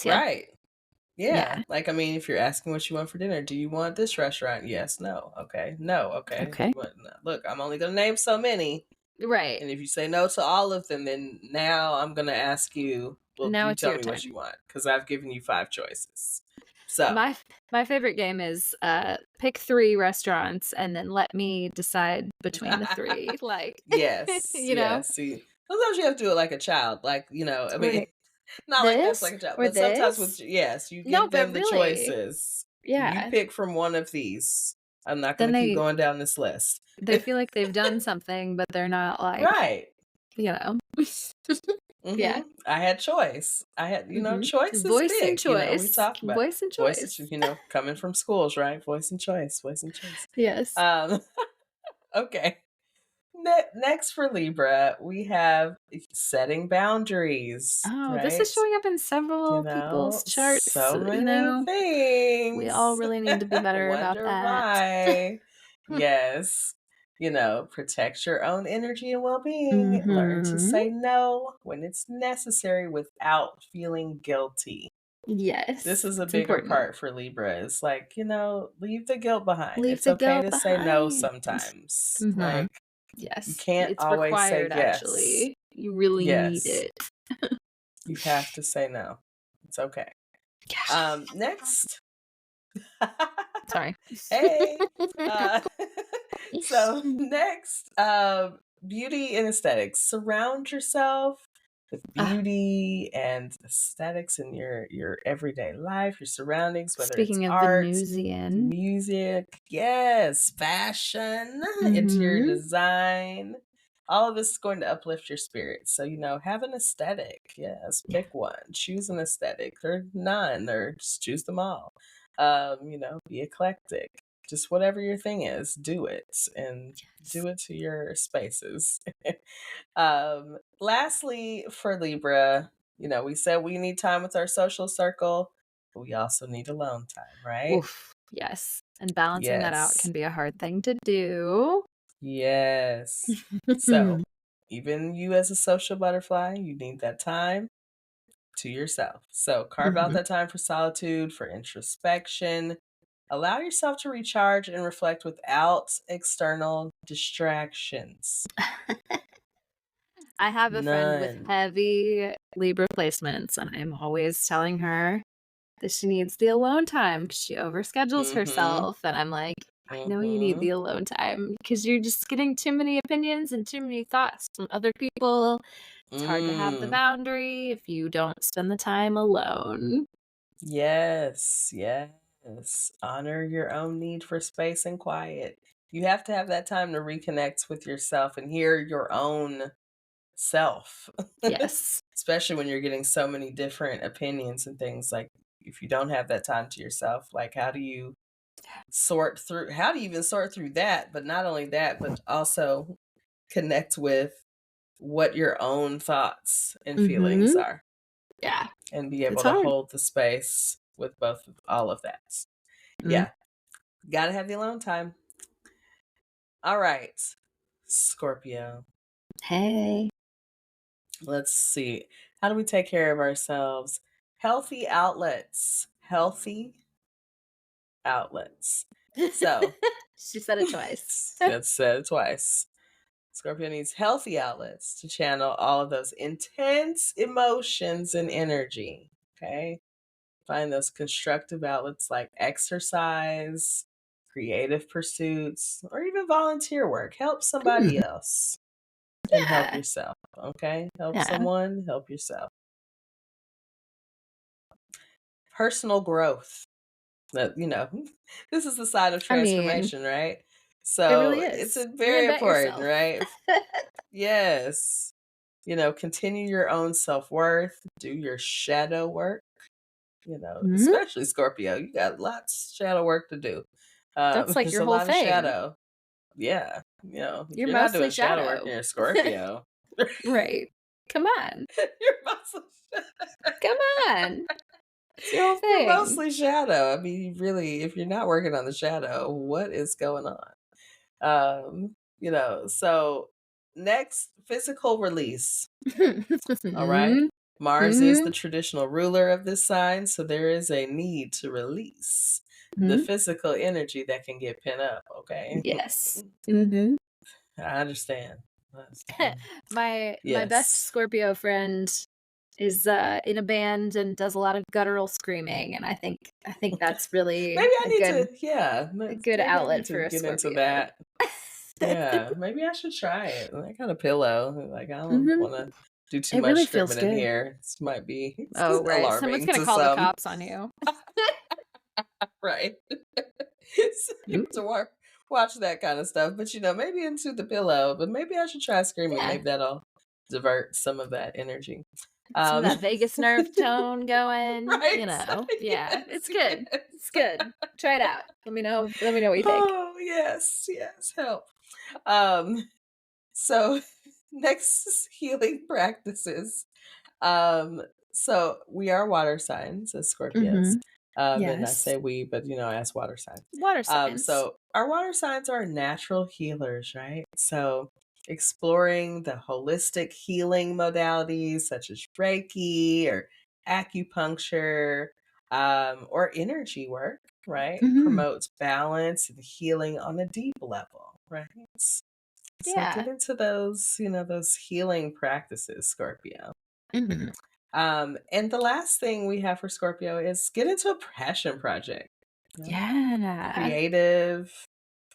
you. Right. Yeah. Yeah. Like, I mean, if you're asking what you want for dinner, do you want this restaurant? Yes, no. Okay. No. Okay. Okay. No. Look, I'm only going to name so many. Right. And if you say no to all of them, then now I'm going to ask you, well, Now you it's tell your me what turn. you want, because I've given you 5 choices. So my favorite game is pick 3 restaurants and then let me decide between the 3. Like, yes. you know? Yes. See, sometimes you have to do it like a child. Like, I mean, Right. not like that's This like a child, or but sometimes this? you No, give but them the really. choices. You Yeah. pick from one of these. I'm not going Then to keep going down this list. they feel like they've done something, but they're not like, Right. Yeah. I had choice. I had, choice is Voice and big. We choice. talked about Voice and voice, choice. coming from schools, right? Voice and choice. Voice and choice. Yes. Okay. Next for Libra, we have setting boundaries. Oh, this right? is showing up in several people's charts. So many things. We all really need to be better about Wonder that. why. Yes. Protect your own energy and well-being. Learn to say no when it's necessary without feeling guilty. Yes. This is a bigger part for Libra. It's like, leave the guilt behind. Leave It's the okay guilt to say no behind. sometimes. Mhm. Like, Yes. you can't It's always say required, yes. actually. You really need Yes. it. You have to say no. It's okay. Next. Sorry. Hey. So next, beauty and aesthetics. Surround yourself with beauty and aesthetics in your everyday life, your surroundings, whether it's Speaking of art, Venusian. music, yes, fashion, interior design. All of this is going to uplift your spirit. So, have an aesthetic. Yes, pick one. Choose an aesthetic. There are none, or just choose them all. Be eclectic. Just whatever your thing is, do it and do it to your spaces. Lastly, for Libra, we said we need time with our social circle, but we also need alone time, right? Oof. Yes. And balancing that out Yes. can be a hard thing to do. Yes. So, even you as a social butterfly, you need that time to yourself. So, carve out that time for solitude, for introspection. Allow yourself to recharge and reflect without external distractions. I have a friend with None. heavy Libra placements, and I'm always telling her that she needs the alone time because she overschedules herself. And I'm like, I know you need the alone time because you're just getting too many opinions and too many thoughts from other people. It's hard to have the boundary if you don't spend the time alone. Yes, yes. Honor your own need for space and quiet. You have to have that time to reconnect with yourself and hear your own self. Yes. Especially when you're getting so many different opinions and things. Like, if you don't have that time to yourself, like, how do you even sort through that? But not only that, but also connect with what your own thoughts and feelings are. Yeah. And be able to hold the space with all of that. Yeah. Gotta have the alone time. All right. Scorpio. Hey. Let's see. How do we take care of ourselves? Healthy outlets. Healthy outlets. So she said it twice. That's said it twice. Scorpio needs healthy outlets to channel all of those intense emotions and energy. Okay. Find those constructive outlets like exercise, creative pursuits, or even volunteer work. Help somebody else and help yourself. Okay? Help someone, help yourself. Personal growth. That, this is the side of transformation, right? So it really is. It's very important, yourself. right? Yes. Continue your own self-worth, do your shadow work. Especially Scorpio, you got lots of shadow work to do. That's like there's your a whole lot thing. of shadow. Yeah, if you're not mostly doing shadow work and you're Scorpio, right? Come on, you're mostly come on. It's your whole thing. You're mostly shadow. I mean, really, if you're not working on the shadow, what is going on? So next, physical release. All right. Mars is the traditional ruler of this sign, so there is a need to release the physical energy that can get pent up. Okay. Yes. I understand. My best Scorpio friend is in a band and does a lot of guttural screaming, and I think that's really maybe I need a good outlet for a get Scorpio. into that. Yeah, maybe I should try it. I got a pillow. Like, I don't want to do too much really screaming in good. here. This might be right. alarming. Someone's gonna call the cops on you. Right. So you have to watch that kind of stuff. But maybe into the pillow. But maybe I should try screaming. Yeah. Maybe that'll divert some of that energy. Some of that vagus nerve tone going. Right. Yeah. It's good. It's good. Try it out. Let me know what you think. Oh, yes, help. So next is healing practices. So we are water signs as Scorpios. And I say we, but as water signs. Water signs. So our water signs are natural healers, right? So exploring the holistic healing modalities such as Reiki or acupuncture, or energy work, right? Promotes balance and healing on a deep level, right? So get into those, those healing practices, Scorpio. And the last thing we have for Scorpio is get into a passion project. Yeah. Creative,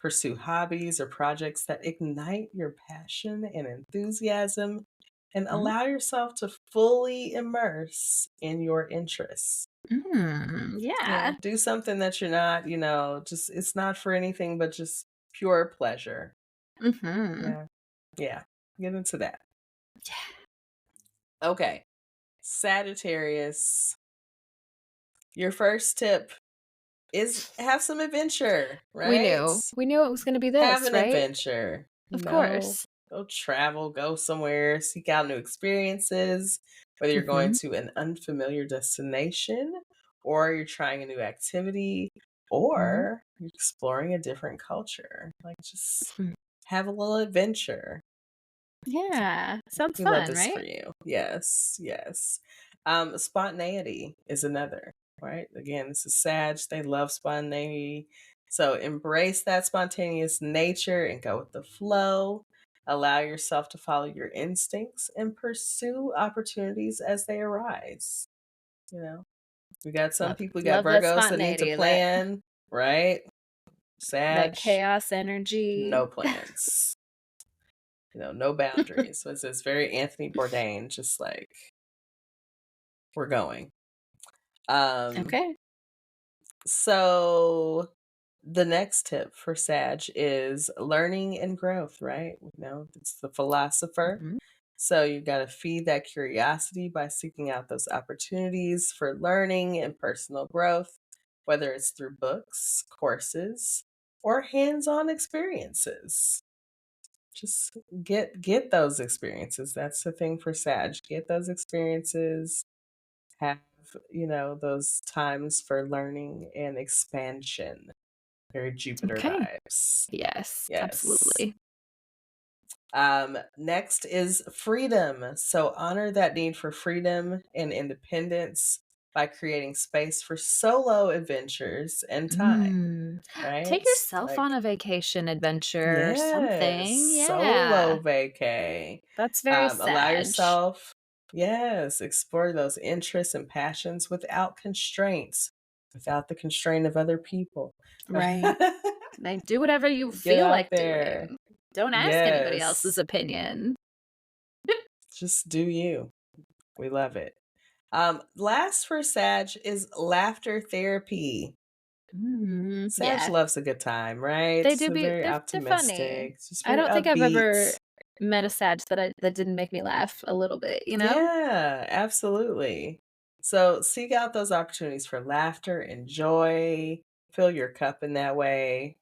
pursue hobbies or projects that ignite your passion and enthusiasm, and allow yourself to fully immerse in your interests. Yeah. Do something that you're not, just it's not for anything but just pure pleasure. Yeah. Get into that. Okay. Sagittarius. Your first tip is have some adventure, right? We knew it was going to be this, have an right? adventure. Of course. Go travel, go somewhere, seek out new experiences, whether you're going to an unfamiliar destination or you're trying a new activity or you're exploring a different culture. Like, just have a little adventure. Yeah. Sounds We fun, love this right? for you. Yes. Spontaneity is another, right? Again, this is Sag. They love spontaneity. So embrace that spontaneous nature and go with the flow. Allow yourself to follow your instincts and pursue opportunities as they arise. We got some people, we got Virgos that need to plan, right? Sag. That chaos energy. No plans. No boundaries. So it's very Anthony Bourdain, just like, we're going. Okay. So the next tip for Sag is learning and growth, right? It's the philosopher. So you've got to feed that curiosity by seeking out those opportunities for learning and personal growth, whether it's through books, courses, or hands-on experiences. Just get those experiences. That's the thing for Sag. Get those experiences. Have, those times for learning and expansion. Very Jupiter vibes. Yes, absolutely. Next is freedom. So honor that need for freedom and independence by creating space for solo adventures and time. Right? Take yourself on a vacation adventure or something. Yeah. Solo vacay. That's very Sag. Allow yourself, explore those interests and passions without constraints, without the constraint of other people. Right. Like, do whatever you feel like doing. Don't ask anybody else's opinion. Just do you. We love it. Last for Sag is laughter therapy. Sag loves a good time, right? They do very they're optimistic. Funny. I don't think I've ever met a Sag that didn't make me laugh a little bit, Yeah, absolutely. So seek out those opportunities for laughter and joy. Fill your cup in that way,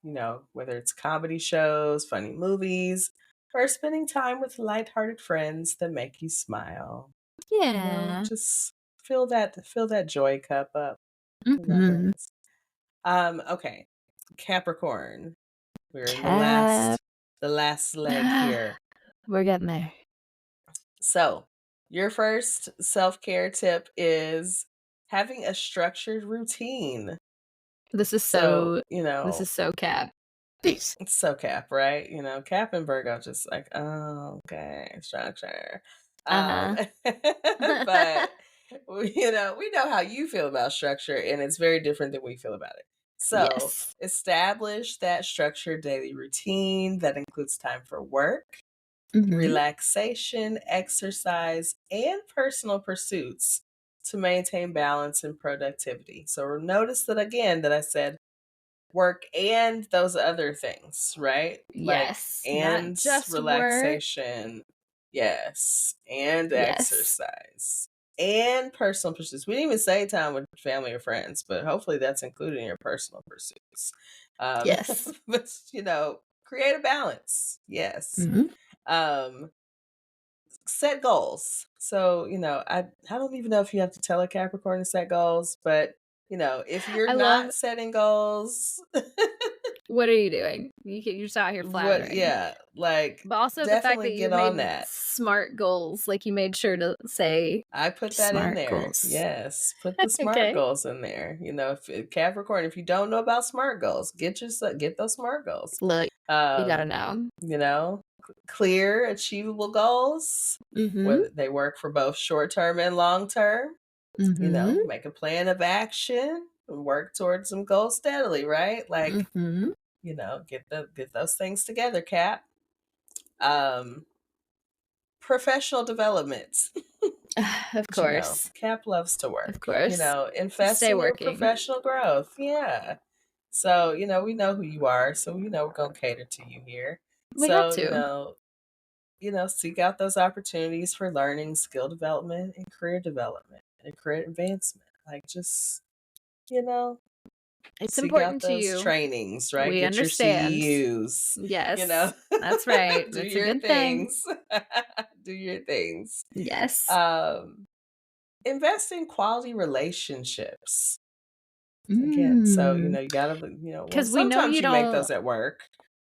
whether it's comedy shows, funny movies, or spending time with lighthearted friends that make you smile. Yeah. Just fill that joy cup up. Okay. Capricorn. We're in the last leg here. We're getting there. So, your first self-care tip is having a structured routine. This is so Cap. It's so Cap, right? Cap and Virgo just like, oh, okay, structure. But we know how you feel about structure, and it's very different than we feel about it. So establish that structured daily routine that includes time for work, relaxation, exercise, and personal pursuits to maintain balance and productivity. So notice that again that I said work and those other things, right? Yes. And not just relaxation. Work. Yes. And exercise. And personal pursuits. We didn't even say time with family or friends, but hopefully that's included in your personal pursuits. Yes. But create a balance. Yes. Set goals. So, I don't even know if you have to tell a Capricorn to set goals, but if you're not setting goals, what are you doing? You're just out here floundering. But also the fact that you made smart goals, like you made sure to say I put that in there. Goals. Yes, put the smart goals in there. If Capricorn, if you don't know about smart goals, get those smart goals. Look, you gotta know. Clear, achievable goals. Whether they work for both short term and long term. Make a plan of action and work towards some goals steadily, right? Like get those things together, Cap. Professional developments. Of course. Cap loves to work. Of course. Invest Stay in your working. professional growth. Yeah. So, we know who you are. So, we're going to cater to you here. We have to. Seek out those opportunities for learning, skill development, and career development and career advancement. Like, just, It's seek important out to those you. trainings, right? We Get understand. your CEUs. Yes. That's right. Do That's your a good things. Do your things. Yes. Invest in quality relationships. Again, so you gotta, because we know you make don't. those at work,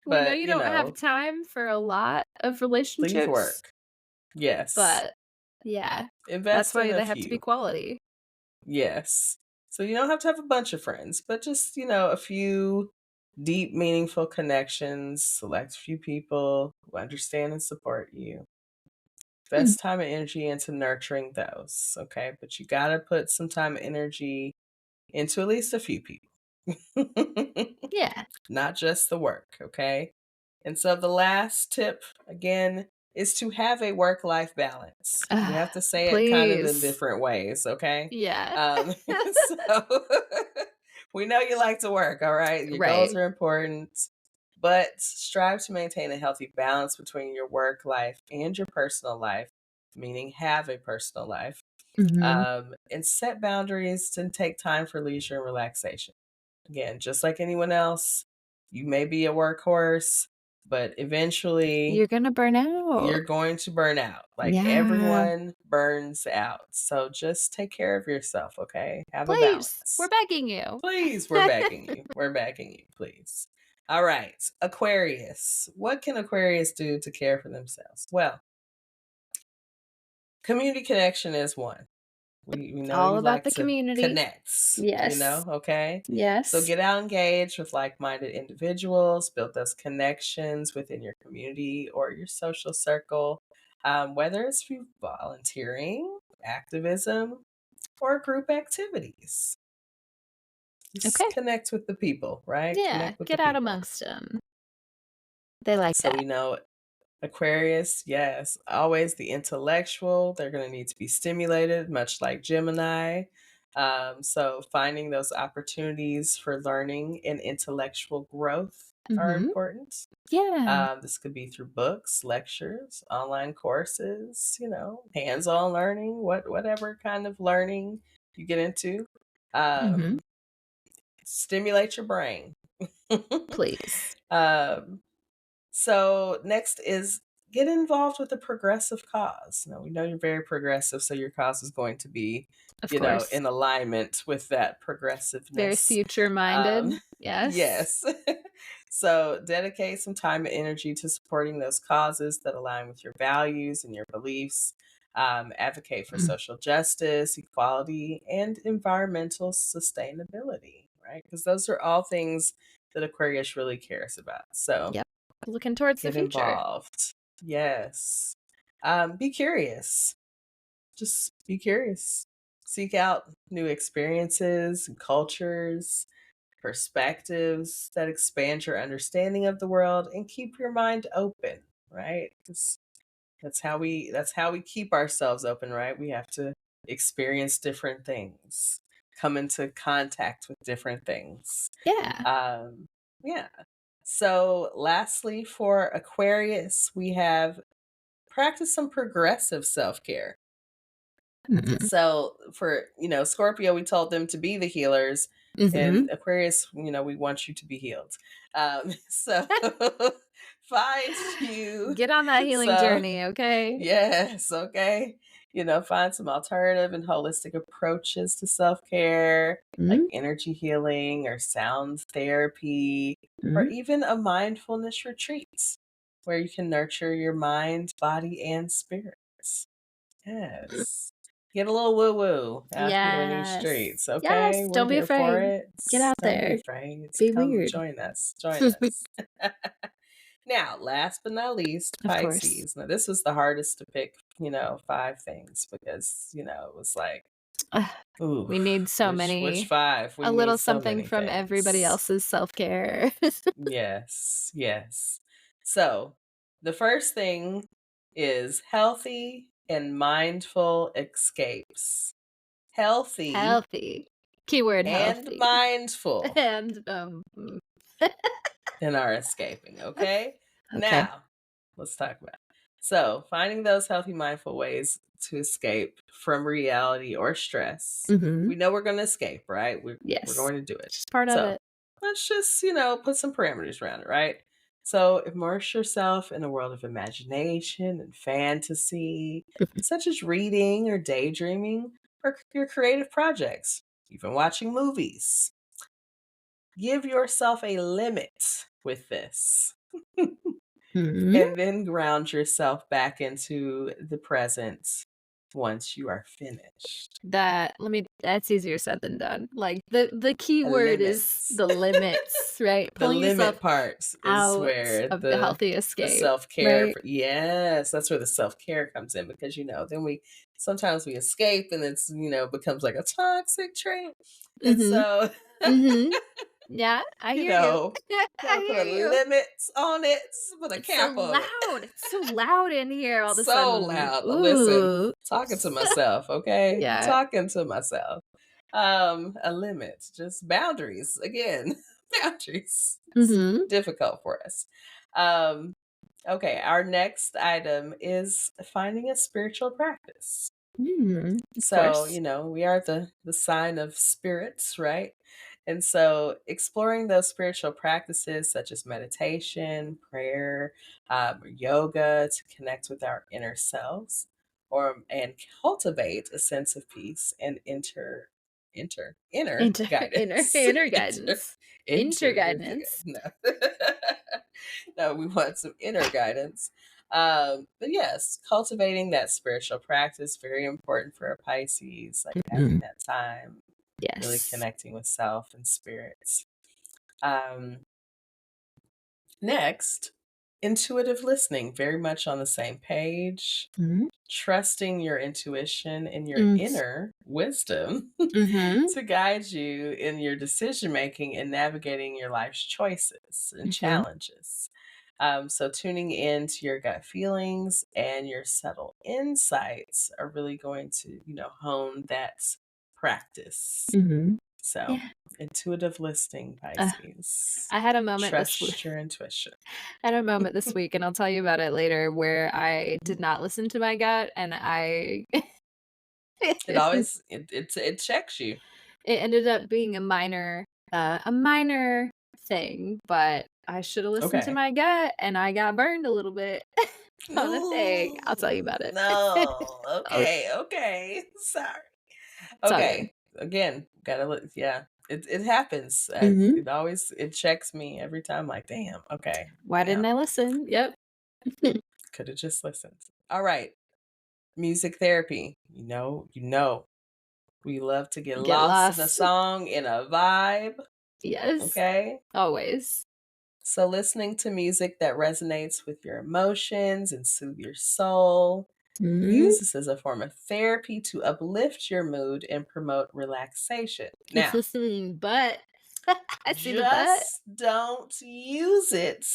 We know but you don't have time for a lot of relationships. leave work. Yes, but yeah, invest that's why in they a have to be few. quality. Yes, so you don't have to have a bunch of friends, but just a few deep, meaningful connections. Select a few people who understand and support you. Invest time and energy into nurturing those, okay? But you gotta put some time and energy into at least a few people. Yeah. Not just the work, okay? And so the last tip, again, is to have a work-life balance. We have to say it kind of in different ways, okay? Yeah. So we know you like to work, all right? Your goals are important, but strive to maintain a healthy balance between your work life and your personal life, meaning have a personal life. And set boundaries and take time for leisure and relaxation. Again, just like anyone else, you may be a workhorse, but eventually You're gonna burn out. You're going to burn out. Like everyone burns out. So just take care of yourself, okay? Have a balance. We're begging you. Please, we're begging you. We're begging you, please. All right, Aquarius. What can Aquarius do to care for themselves? Well, community connection is one. We know all you about like the to community. connect. Yes. Okay? Yes. So get out engaged with like-minded individuals, build those connections within your community or your social circle, whether it's through volunteering, activism, or group activities. Just connect with the people, right? Yeah, get out amongst them. They like so that. we know Aquarius, yes, always the intellectual. They're going to need to be stimulated, much like Gemini. So finding those opportunities for learning and intellectual growth are important. Yeah. This could be through books, lectures, online courses, hands-on learning, whatever kind of learning you get into. Stimulate your brain. Please. So next is get involved with a progressive cause. Now we know you're very progressive, so your cause is going to be, in alignment with that progressiveness. Very future-minded. Yes. Yes. So dedicate some time and energy to supporting those causes that align with your values and your beliefs. Advocate for social justice, equality, and environmental sustainability, right? Because those are all things that Aquarius really cares about. So looking towards the future. Get involved. Yes. Be curious. Just be curious. Seek out new experiences and cultures, perspectives that expand your understanding of the world, and keep your mind open, right? That's how we keep ourselves open, right? We have to experience different things, come into contact with different things. Yeah. Yeah. So lastly, for Aquarius, we have practice some progressive self-care. So for, Scorpio, we told them to be the healers, and Aquarius, we want you to be healed. So find you. Get on that healing journey, okay? Yes, okay. Find some alternative and holistic approaches to self-care, like energy healing or sound therapy, or even a mindfulness retreat where you can nurture your mind, body, and spirits. Yes. Get a little woo-woo out here in these streets, okay? Yes. We're Don't be here for afraid. it. Get out Don't there. be afraid. Be Come weird. join us. Join us. Now, last but not least, Pisces. Now, this was the hardest to pick, 5 things because, it was like, Ooh, We need so which many. 5? We A need little so something many from everybody things. else's self-care. Yes, yes. So, the first thing is healthy and mindful escapes. Healthy Keyword and healthy. mindful And, in our escaping, okay? Okay. Now, let's talk about it. So, finding those healthy, mindful ways to escape from reality or stress. Mhm. We know we're going to escape, right? We're Yes. going to do it. Just part of So, it. let's just, put some parameters around it, right? So, immerse yourself in a world of imagination and fantasy, such as reading or daydreaming or your creative projects, even watching movies. Give yourself a limit with this. Mhm. And then ground yourself back into the present once you are finished. That's easier said than done. Like, the key word is Limits. the limits, right? The Pulling yourself limit part is out where of the the healthy escape, self-care, right? yes, that's where the self-care comes in, because then sometimes we escape and becomes like a toxic trait. And Mhm. so Mhm. Yeah, I you hear you. know gotta I put a hear you. limit on it, put a It's so cap on it. loud. It's so loud in here all of a So sudden. loud. Listen, Ooh. talking to myself, okay? Yeah. Talking to myself. A limit, just boundaries. Again, boundaries. It's Mhm. difficult for us. Um, okay, our next item is finding a spiritual practice. Of So, course. we are the sign of spirits, right? And so exploring those spiritual practices such as meditation, prayer, yoga to connect with our inner selves and cultivate a sense of peace and inner Inter guidance. inner inter, guidance. inter, Interguidance. no. No, we want some inner guidance. But yes, cultivating that spiritual practice, very important for a Pisces, like having Mhm. that time, really Yes. connecting with self and spirits. Um, Next, intuitive listening, very much on the same page, Mhm. trusting your intuition and your Mm. inner wisdom Mhm. to guide you in your decision making and navigating your life's choices and Mhm. challenges. So, tuning in to your gut feelings and your subtle insights are really going to, hone that practice. Mhm. So, Yeah. intuitive listening, Uh, Pisces. I had a moment this week. Trust your intuition. I had a moment this week, and I'll tell you about it later, where I did not listen to my gut, and I It always it checks you. it ended up being a minor thing, but I should have listened to Okay. my gut, and I got burned a little bit on a thing. I'll tell you Ooh, about it. no. Oh, Okay. Sorry. sorry. Okay. Again, gotta look. Yeah, it happens. Mhm. It checks me every time. Like, damn. Okay. Why didn't Damn. I listen? Yep. Could have just listened. All right. Music therapy. We love to get Get lost in a lost. song, in a vibe. Yes, Okay. always. So, listening to music that resonates with your emotions and soothe your soul. Mhm. Use this as a form of therapy to uplift your mood and promote relaxation. Now, But I see the but. just don't use it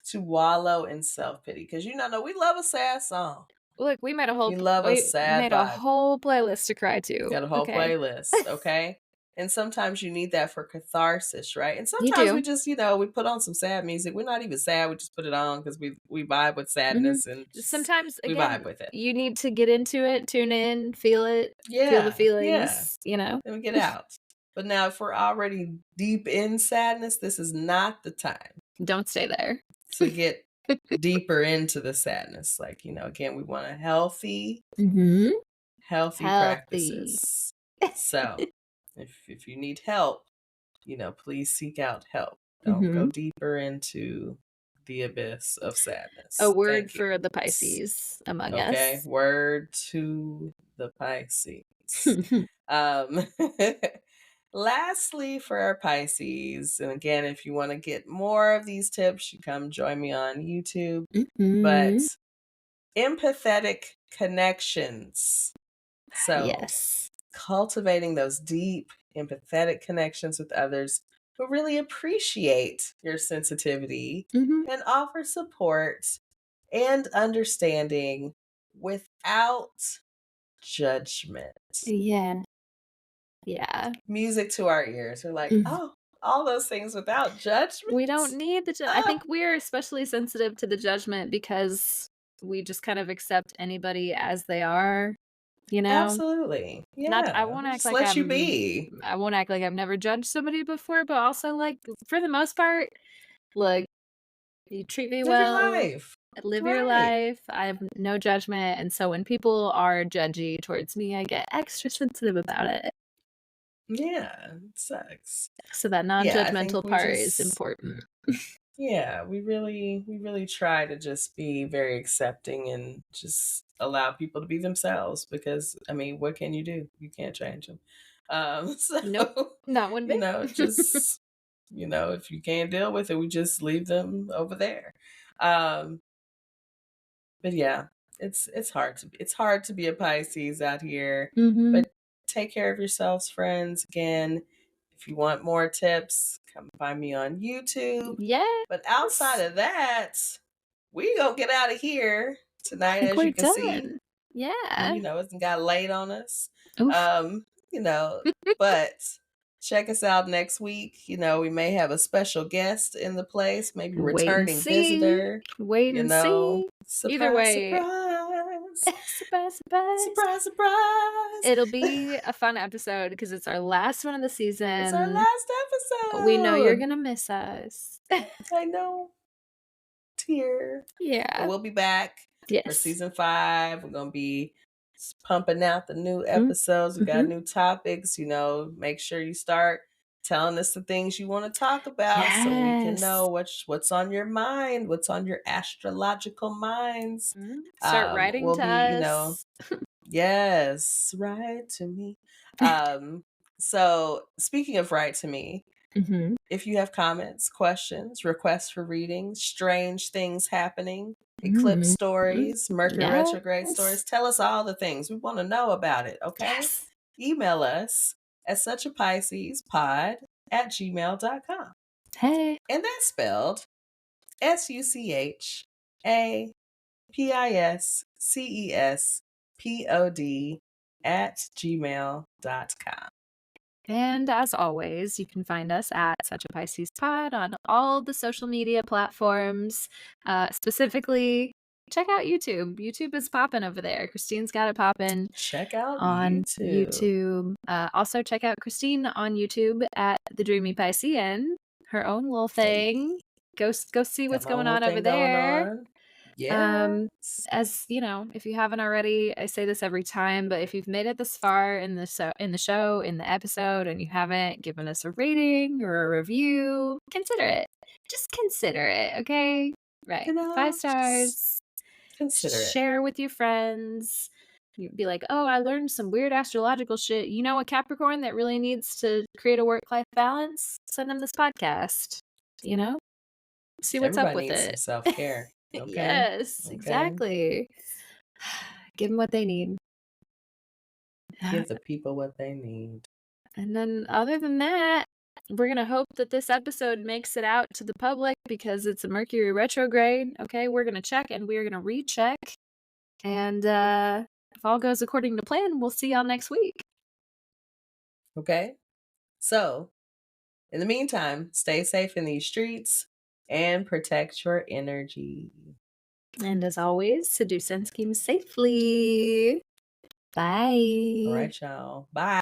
to wallow in self pity, because no, we love a sad song. Look, We love a we sad made a vibe. whole playlist to cry to. Got a whole Okay. playlist, okay? And sometimes you need that for catharsis, right? And You sometimes we do. just, we put on some sad music. We're not even sad. We just put it on because we vibe with Mhm. sadness and just Sometimes, we vibe again, with it. you need to get into it, tune in, feel the Yeah, yeah. feelings, you know? Then we get out. But now, if we're already deep in sadness, this is not the time Don't stay there. to get deeper into the sadness. Like, again, we want a Mhm. healthy Healthy. practices. So, if you need help, please seek out help. Don't go Mhm. deeper into the abyss of A sadness. word Thank you. for the Pisces among Okay. us. Word to the Pisces. Um, Lastly, for our Pisces, and again, if you want to get more of these tips, you come join me on YouTube. But Mhm. empathetic connections. So, Yes. cultivating those deep, empathetic connections with others who really appreciate your sensitivity and offer support and understanding without judgment. Yeah. Music to our ears. We're like, oh, all those things without judgment. We don't need the I think we're especially sensitive to the judgment because we just kind of accept anybody as they are, you know? Absolutely. Yeah. I won't act just like let you be. I won't act like I've never judged somebody before, but also, like, for the most part, look, you treat me Live your well, life. live your life, I have no judgment, and so when people are judgy towards me, I get extra sensitive about it. Yeah, it sucks. So that non-judgmental part is important. Yeah, we really try to just be very accepting and just allow people to be themselves because I mean, what can you do? You can't change them. So Nope, not one bit. just if you can't deal with it, we just leave them over there. But yeah, it's hard to be a Pisces out here. But take care of yourselves, friends. Again, if you want more tips, come find me on YouTube. Yeah. But outside of that, we gonna get out of here tonight, as you can see. Yeah. It's got late on us. But check us out next week. We may have a special guest in the place, maybe returning visitor. Wait and see. Surprise, either way, surprise. Surprise. It'll be a fun episode because it's our last one of the season. It's our last episode. We know you're gonna miss us. I know. Tear. Yeah. But we'll be back for season 5. We're gonna be pumping out the new episodes. We got new topics. Make sure you start telling us the things you want to talk about so we can know what's on your mind, what's on your astrological minds. Start writing to us. Yes, write to me. So speaking of write to me, if you have comments, questions, requests for readings, strange things happening, eclipse stories, Mercury retrograde stories, tell us all the things. We want to know about it, okay? Yes. Email us at suchapiscespod@gmail.com. Hey. And that's spelled SUCHAPISCESPOD@gmail.com. And as always, you can find us at Such a Pisces Pod on all the social media platforms. Specifically, check out YouTube. YouTube is popping over there. Christine's got it popping. Check out on YouTube. Also, check out Christine on YouTube at The Dreamy Piscean. Her own little thing. Go see what's going on over there. Yeah. As you know, if you haven't already, I say this every time, but if you've made it this far in the show, in the episode, and you haven't given us a rating or a review, consider it. Just consider it, okay? Right. 5 stars. Consider it. Share with your friends. You'd be like, oh, I learned some weird astrological shit. You know a Capricorn that really needs to create a work-life balance? Send them this podcast. See what's up with it. Some self-care. Okay? Yes, exactly. Give them what they need. Give the people what they need. And then other than that, we're going to hope that this episode makes it out to the public because it's a Mercury retrograde. Okay, we're going to check and we're going to recheck. And if all goes according to plan, we'll see y'all next week. Okay. So, in the meantime, stay safe in these streets and protect your energy. And as always, seduce and scheme safely. Bye. All right, y'all. Bye.